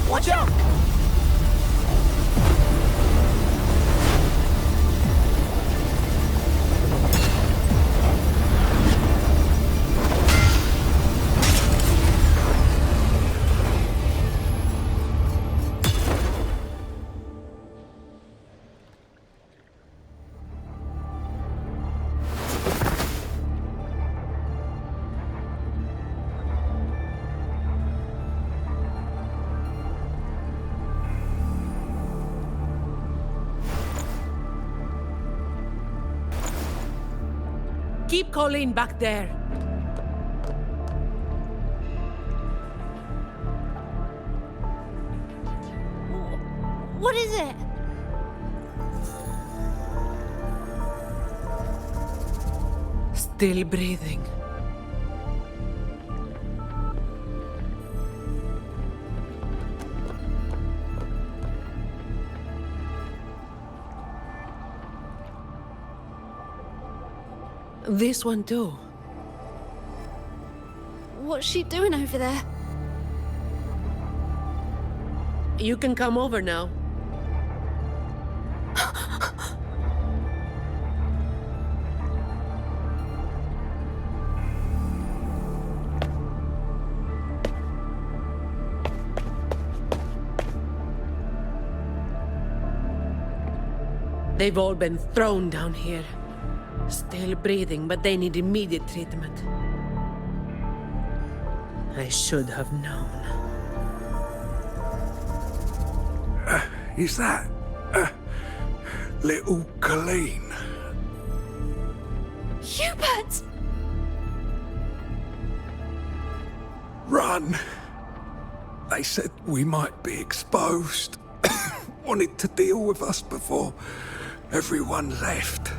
Watch out! Keep Colleen back there. What is it? Still breathing. This one too. What's she doing over there? You can come over now. They've all been thrown down here. Still breathing, but they need immediate treatment. I should have known. Is that little Colleen? Hubert! Run! They said we might be exposed. Wanted to deal with us before everyone left.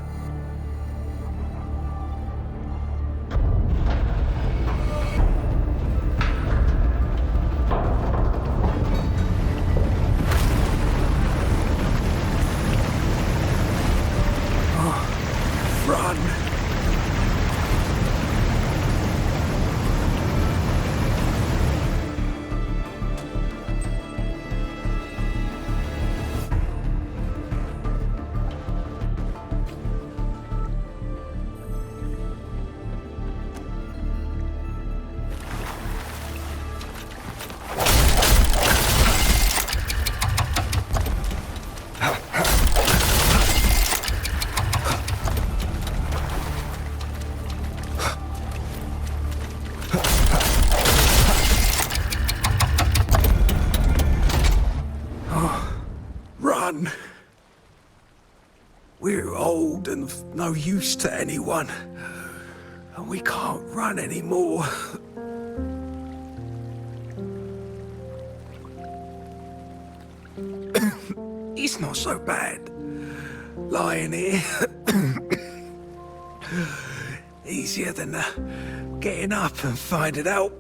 Run! Run! We're old and of no use to anyone. And we can't run anymore. It's not so bad. Lying here. Easier than getting up and finding out.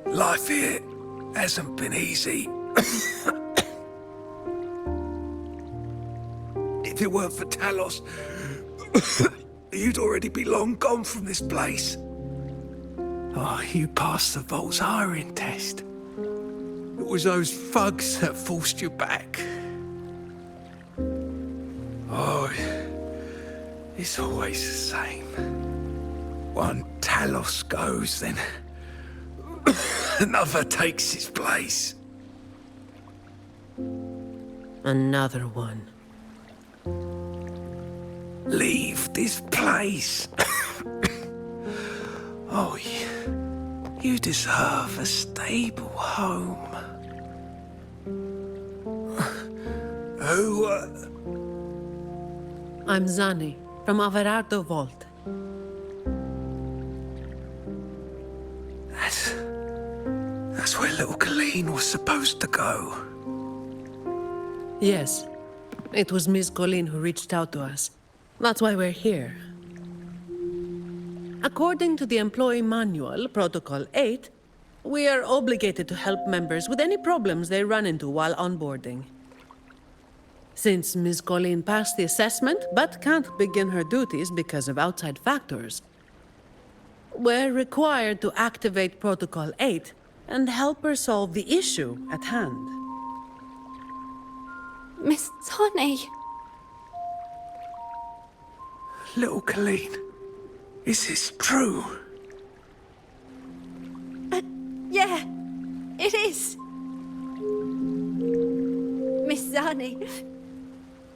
Life here hasn't been easy. If it weren't for Talos, you'd already be long gone from this place. Oh, you passed the Vault's hiring test. It was those thugs that forced you back. Oh, it's always the same. One Talos goes, then another takes his place. Another one. Leave this place. Oh, you deserve a stable home. Who, I'm Zani, from Averardo Vault. That's where little Colleen was supposed to go. Yes. It was Miss Colleen who reached out to us. That's why we're here. According to the Employee Manual, Protocol 8, we are obligated to help members with any problems they run into while onboarding. Since Miss Colleen passed the assessment, but can't begin her duties because of outside factors, we're required to activate Protocol 8 and help her solve the issue at hand. Miss Zani. Little Colleen, is this true? Yeah, it is. Miss Zani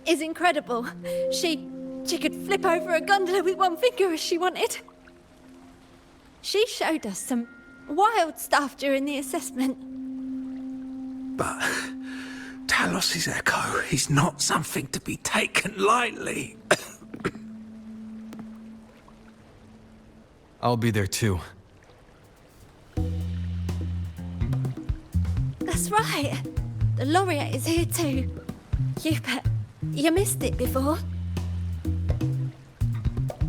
is incredible. She could flip over a gondola with one finger if she wanted. She showed us some wild stuff during the assessment. But Talos' echo is not something to be taken lightly. I'll be there too. That's right. The laureate is here too. Hubert, you missed it before.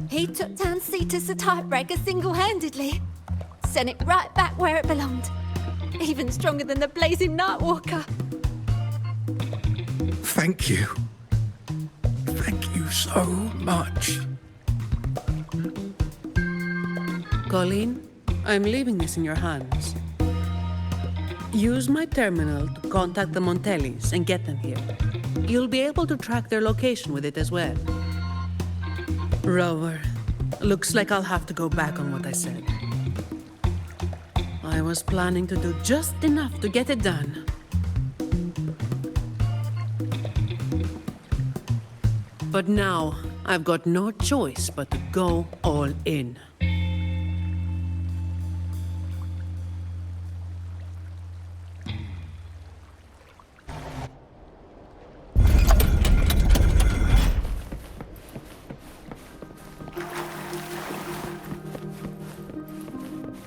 He took down Cetus the Typebreaker single-handedly. Sent it right back where it belonged. Even stronger than the blazing Nightwalker. Thank you. Thank you so much. Colleen, I'm leaving this in your hands. Use my terminal to contact the Montellis and get them here. You'll be able to track their location with it as well. Rover, looks like I'll have to go back on what I said. I was planning to do just enough to get it done. But now, I've got no choice but to go all in.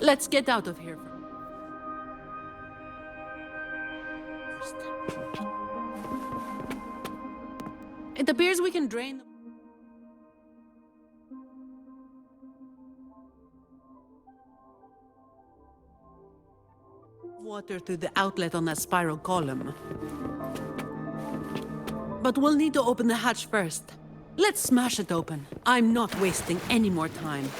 Let's get out of here. It appears we can drain the water through the outlet on that spiral column. But we'll need to open the hatch first. Let's smash it open. I'm not wasting any more time.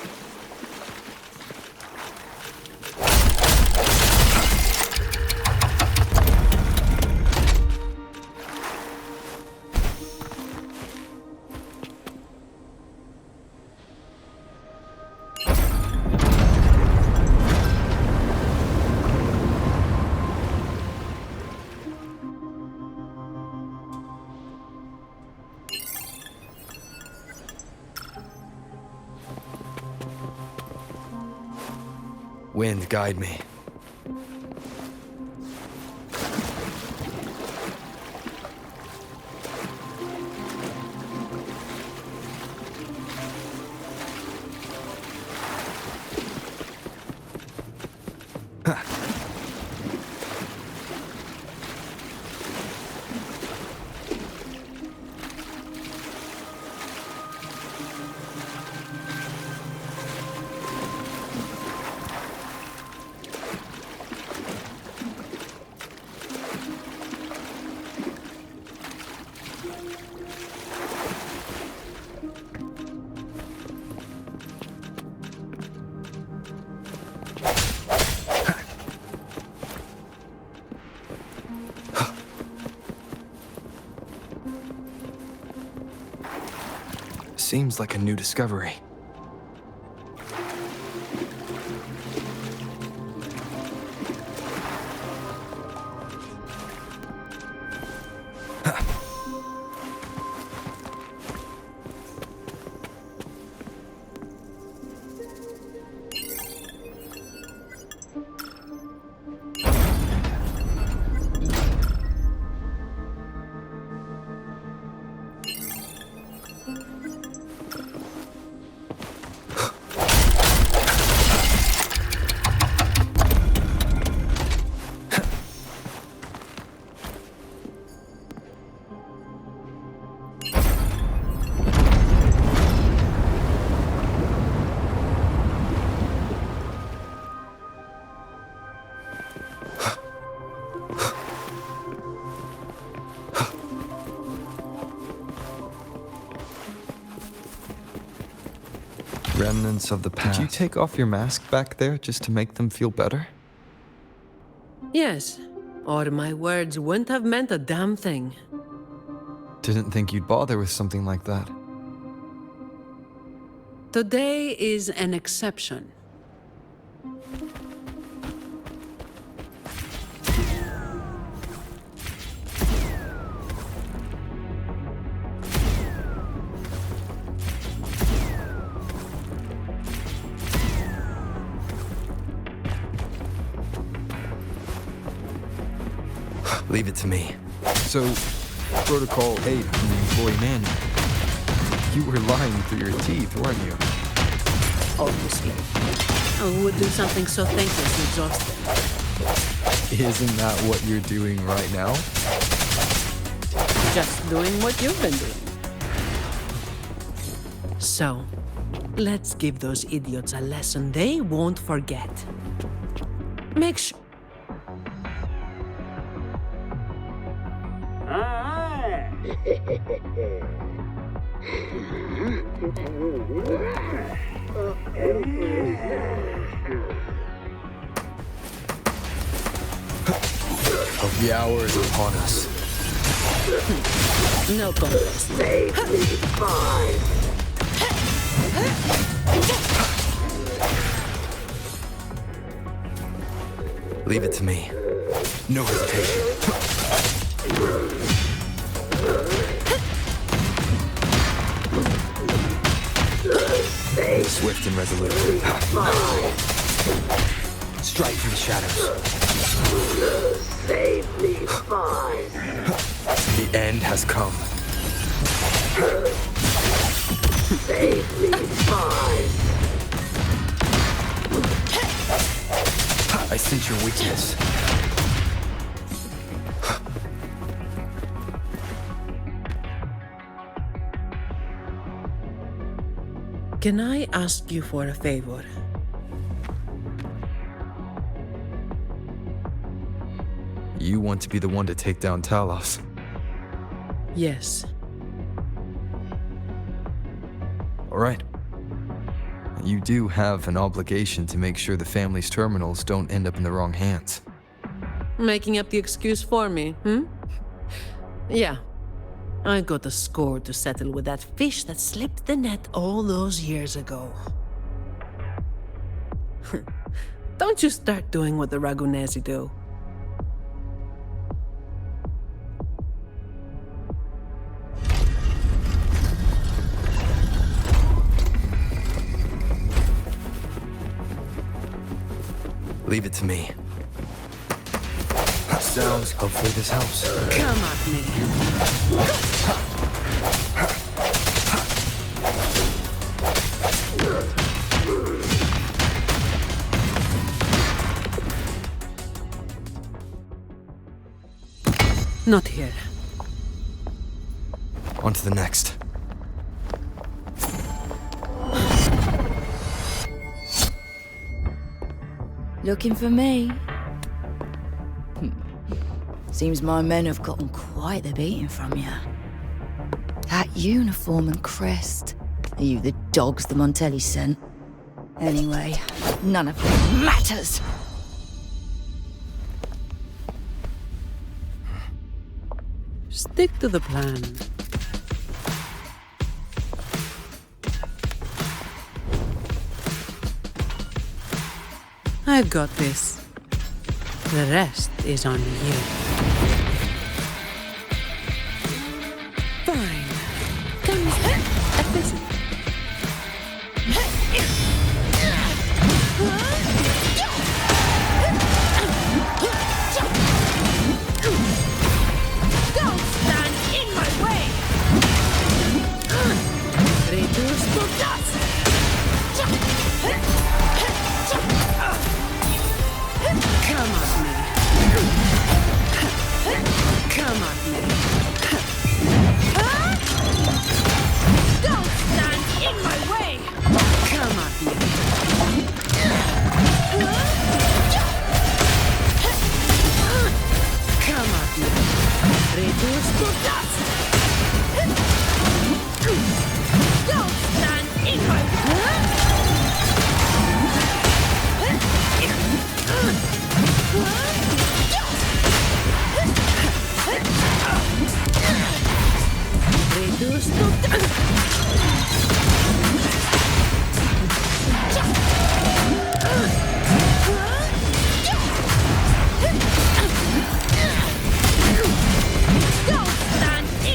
Wind, guide me. Seems like a new discovery. Remnants of the past. Did you take off your mask back there just to make them feel better? Yes, or my words wouldn't have meant a damn thing. Didn't think you'd bother with something like that. Today is an exception. Leave it to me. So, Protocol 8 from the employee manual. You were lying through your teeth, weren't you? Obviously. I would do something so thankless and exhausting. Isn't that what you're doing right now? Just doing what you've been doing. So, let's give those idiots a lesson they won't forget. Make sure... Of the hour is upon us. No contest. Leave it to me. No hesitation. Swift and resolute. Strike from the shadows. The end has come. I sense your weakness. Can I ask you for a favor? You want to be the one to take down Talos. Yes. All right. You do have an obligation to make sure the family's terminals don't end up in the wrong hands. Making up the excuse for me, Yeah. I got a score to settle with that fish that slipped the net all those years ago. Don't you start doing what the Ragunesi do. Leave it to me. Sounds. Hopefully this helps. Come at me. Not here. On to the next. Looking for me? Seems my men have gotten quite the beating from you. That uniform and crest. Are you the dogs the Montelli sent? Anyway, none of it matters! Stick to the plan. I've got this. The rest is on you. Fine. Come at this. Don't stand in my way! Reduce to dust! Come at me. Come at me. Don't stand in my way! Come at me. Come at me. Reduce to dust! Don't stand in my way! Reduce to dust! Don't stand in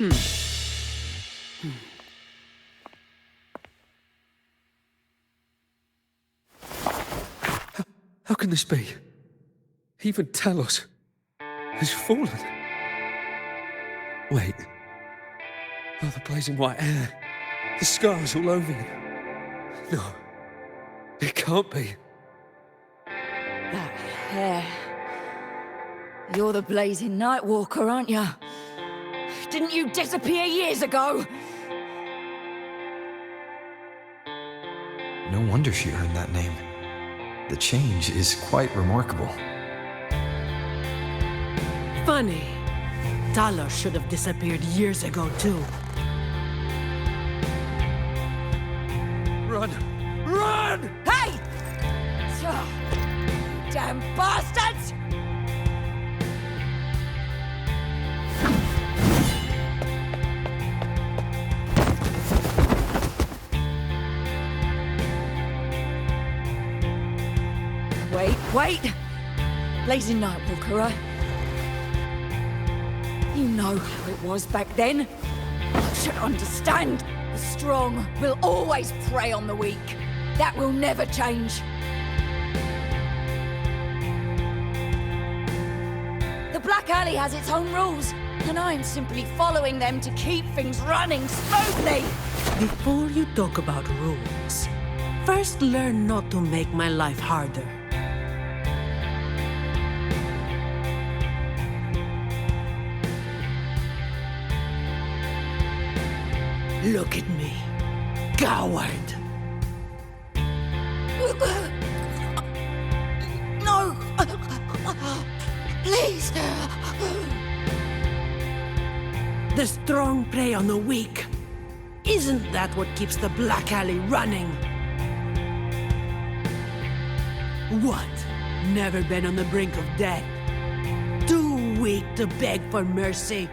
How can this be? Even Talos has fallen. Wait. Oh, the blazing white hair. The scars all over him. No. It can't be. That hair. You're the blazing Nightwalker, aren't you? Didn't you disappear years ago? No wonder she earned that name. The change is quite remarkable. Funny. Talos should have disappeared years ago, too. Run! Run! Hey! Damn bastards! Wait! Blazing Nightwalker, right? You know how it was back then. You should understand. The strong will always prey on the weak. That will never change. The Black Alley has its own rules, and I am simply following them to keep things running smoothly. Before you talk about rules, first learn not to make my life harder. Look at me, coward. No! Please! The strong prey on the weak. Isn't that what keeps the Black Alley running? What? Never been on the brink of death? Too weak to beg for mercy?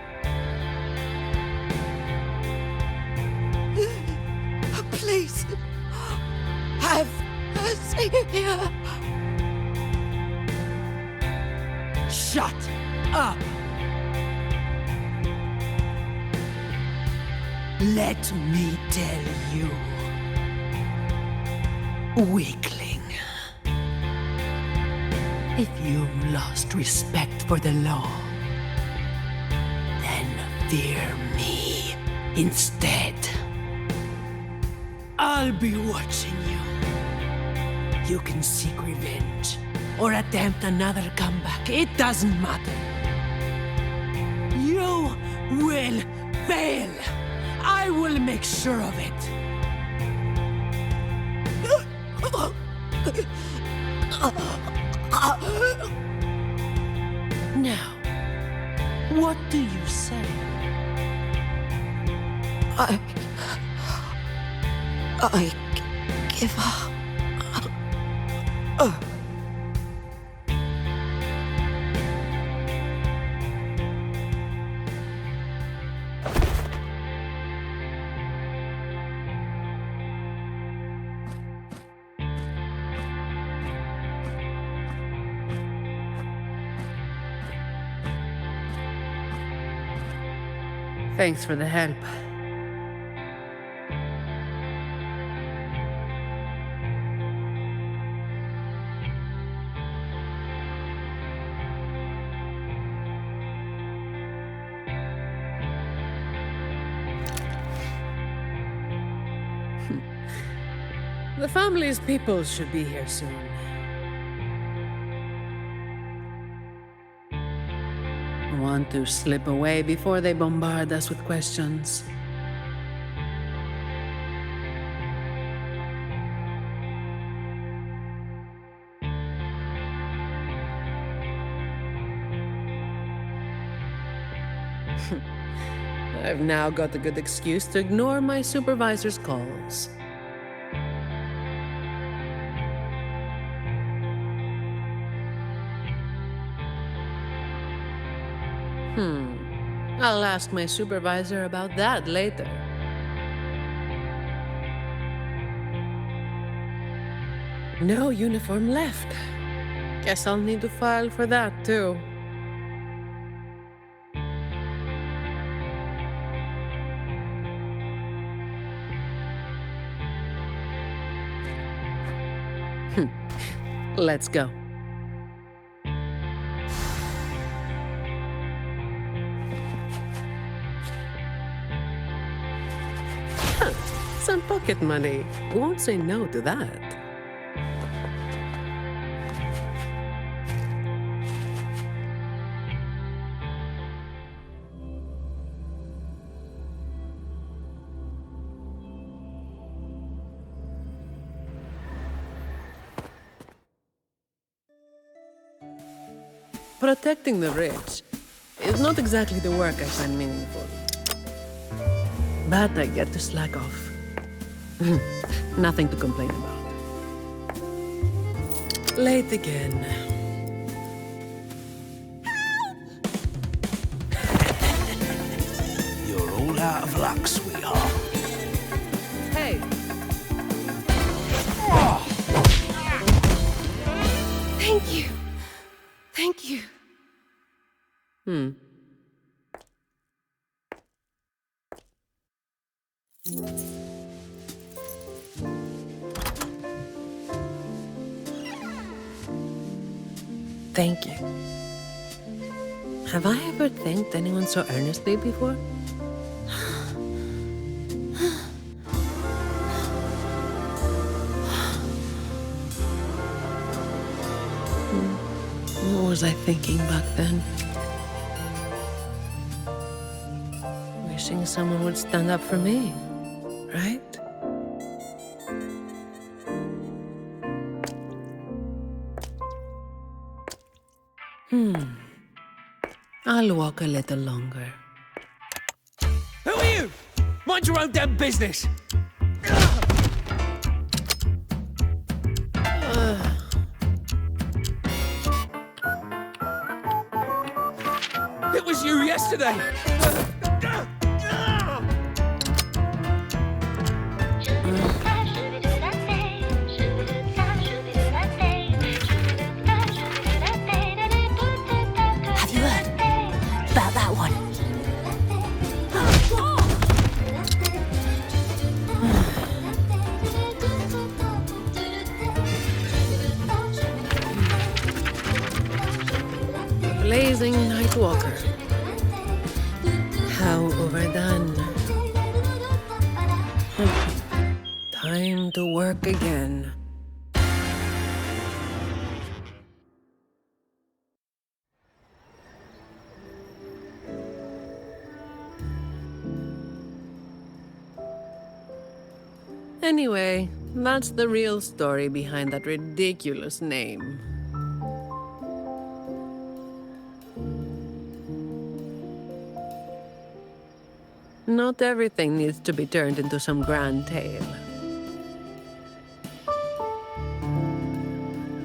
Please! Have mercy here! Shut up! Let me tell you, weakling. If you've lost respect for the law, then fear me instead. I'll be watching you. You can seek revenge or attempt another comeback. It doesn't matter. You will fail. I will make sure of it. Now, what do you say? I give up. Thanks for the help. The family's people should be here soon. Want to slip away before they bombard us with questions. I've now got a good excuse to ignore my supervisor's calls. I'll ask my supervisor about that later. No uniform left. Guess I'll need to file for that too. Let's go. Huh, some pocket money. Won't say no to that. Protecting the rich is not exactly the work I find meaningful. But I get to slack off. Nothing to complain about. Late again. You're all out of luck, sweetheart. Hey. Thank you. Thank you. Thank you. Have I ever thanked anyone so earnestly before? What was I thinking back then? Wishing someone would stand up for me, right? I'll walk a little longer. Who are you? Mind your own damn business. It was you yesterday. Have you heard about that one? Blazing Nightwalker. How overdone. Time to work again. Anyway, that's the real story behind that ridiculous name. Not everything needs to be turned into some grand tale.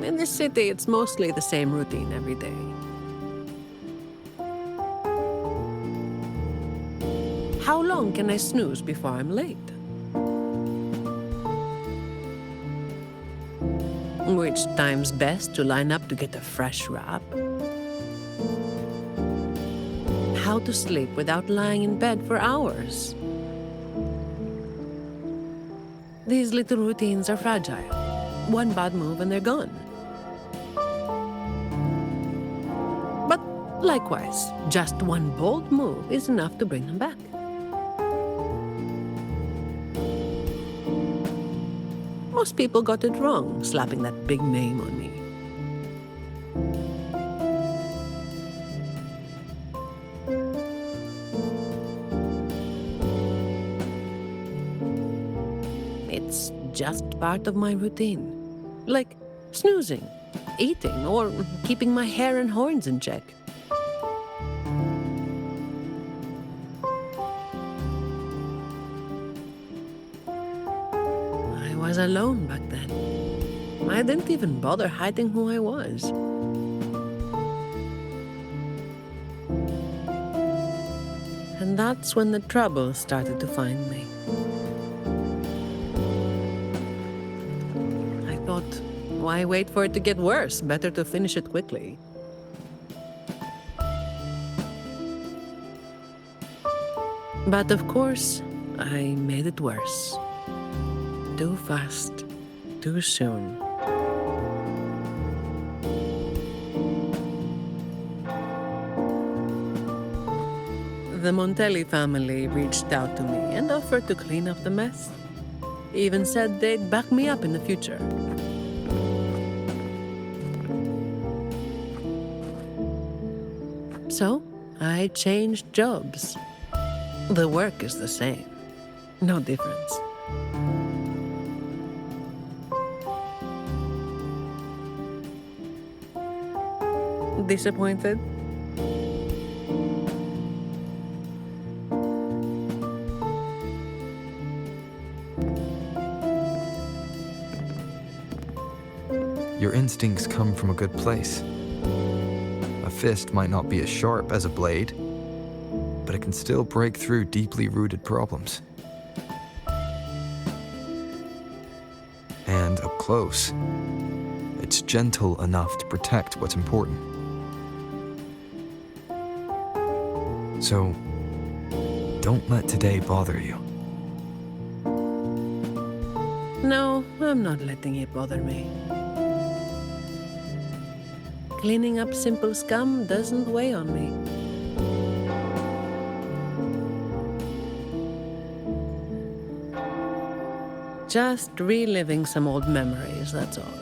In this city, it's mostly the same routine every day. How long can I snooze before I'm late? Which time's best to line up to get a fresh wrap? How to sleep without lying in bed for hours? These little routines are fragile. One bad move and they're gone. But likewise, just one bold move is enough to bring them back. Most people got it wrong, slapping that big name on me. It's just part of my routine. Like snoozing, eating, or keeping my hair and horns in check. I was alone back then. I didn't even bother hiding who I was. And that's when the trouble started to find me. I thought, why wait for it to get worse? Better to finish it quickly. But of course, I made it worse. Too fast, too soon. The Montelli family reached out to me and offered to clean up the mess. Even said they'd back me up in the future. So, I changed jobs. The work is the same. No difference. Disappointed? Your instincts come from a good place. A fist might not be as sharp as a blade, but it can still break through deeply rooted problems. And up close, it's gentle enough to protect what's important. So, don't let today bother you. No, I'm not letting it bother me. Cleaning up simple scum doesn't weigh on me. Just reliving some old memories, that's all.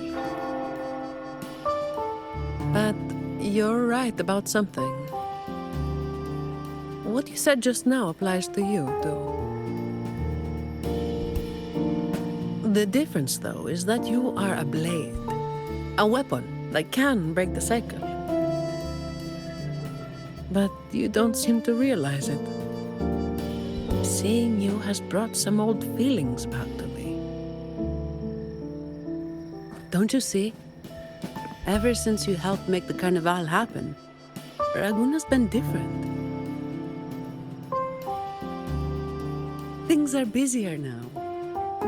But you're right about something. What you said just now applies to you, too. The difference, though, is that you are a blade. A weapon that can break the cycle. But you don't seem to realize it. Seeing you has brought some old feelings back to me. Don't you see? Ever since you helped make the carnival happen, Raguna's been different. Things are busier now.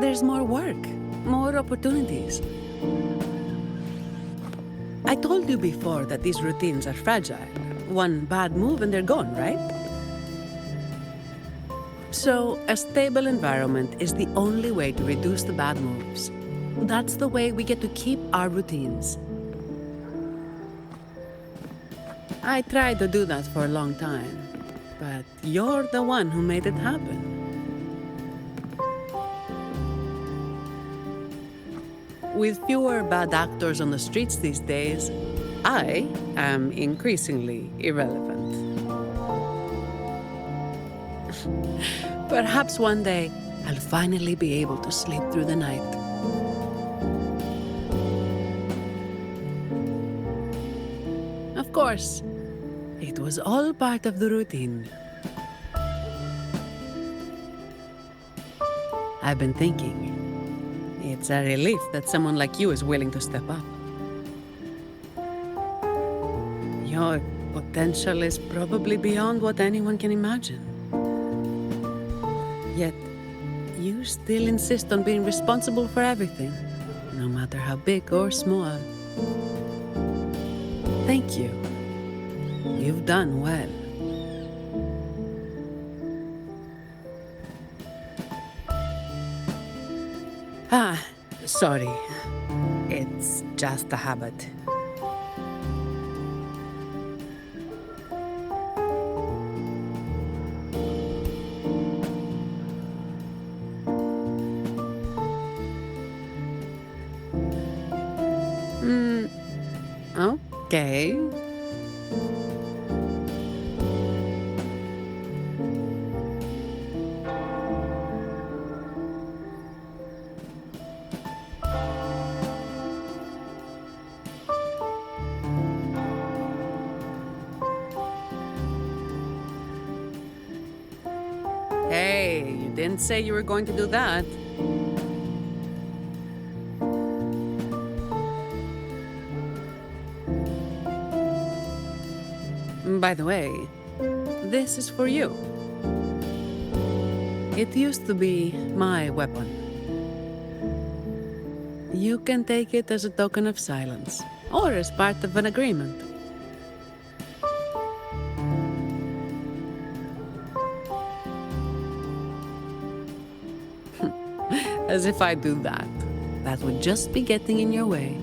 There's more work, more opportunities. I told you before that these routines are fragile. One bad move and they're gone, right? So, a stable environment is the only way to reduce the bad moves. That's the way we get to keep our routines. I tried to do that for a long time, but you're the one who made it happen. With fewer bad actors on the streets these days, I am increasingly irrelevant. Perhaps one day, I'll finally be able to sleep through the night. Of course, it was all part of the routine. I've been thinking. It's a relief that someone like you is willing to step up. Your potential is probably beyond what anyone can imagine. Yet, you still insist on being responsible for everything, no matter how big or small. Thank you. You've done well. Sorry. It's just a habit. Okay. Hey, you didn't say you were going to do that. By the way, this is for you. It used to be my weapon. You can take it as a token of silence, or as part of an agreement. As if I do that. That would just be getting in your way.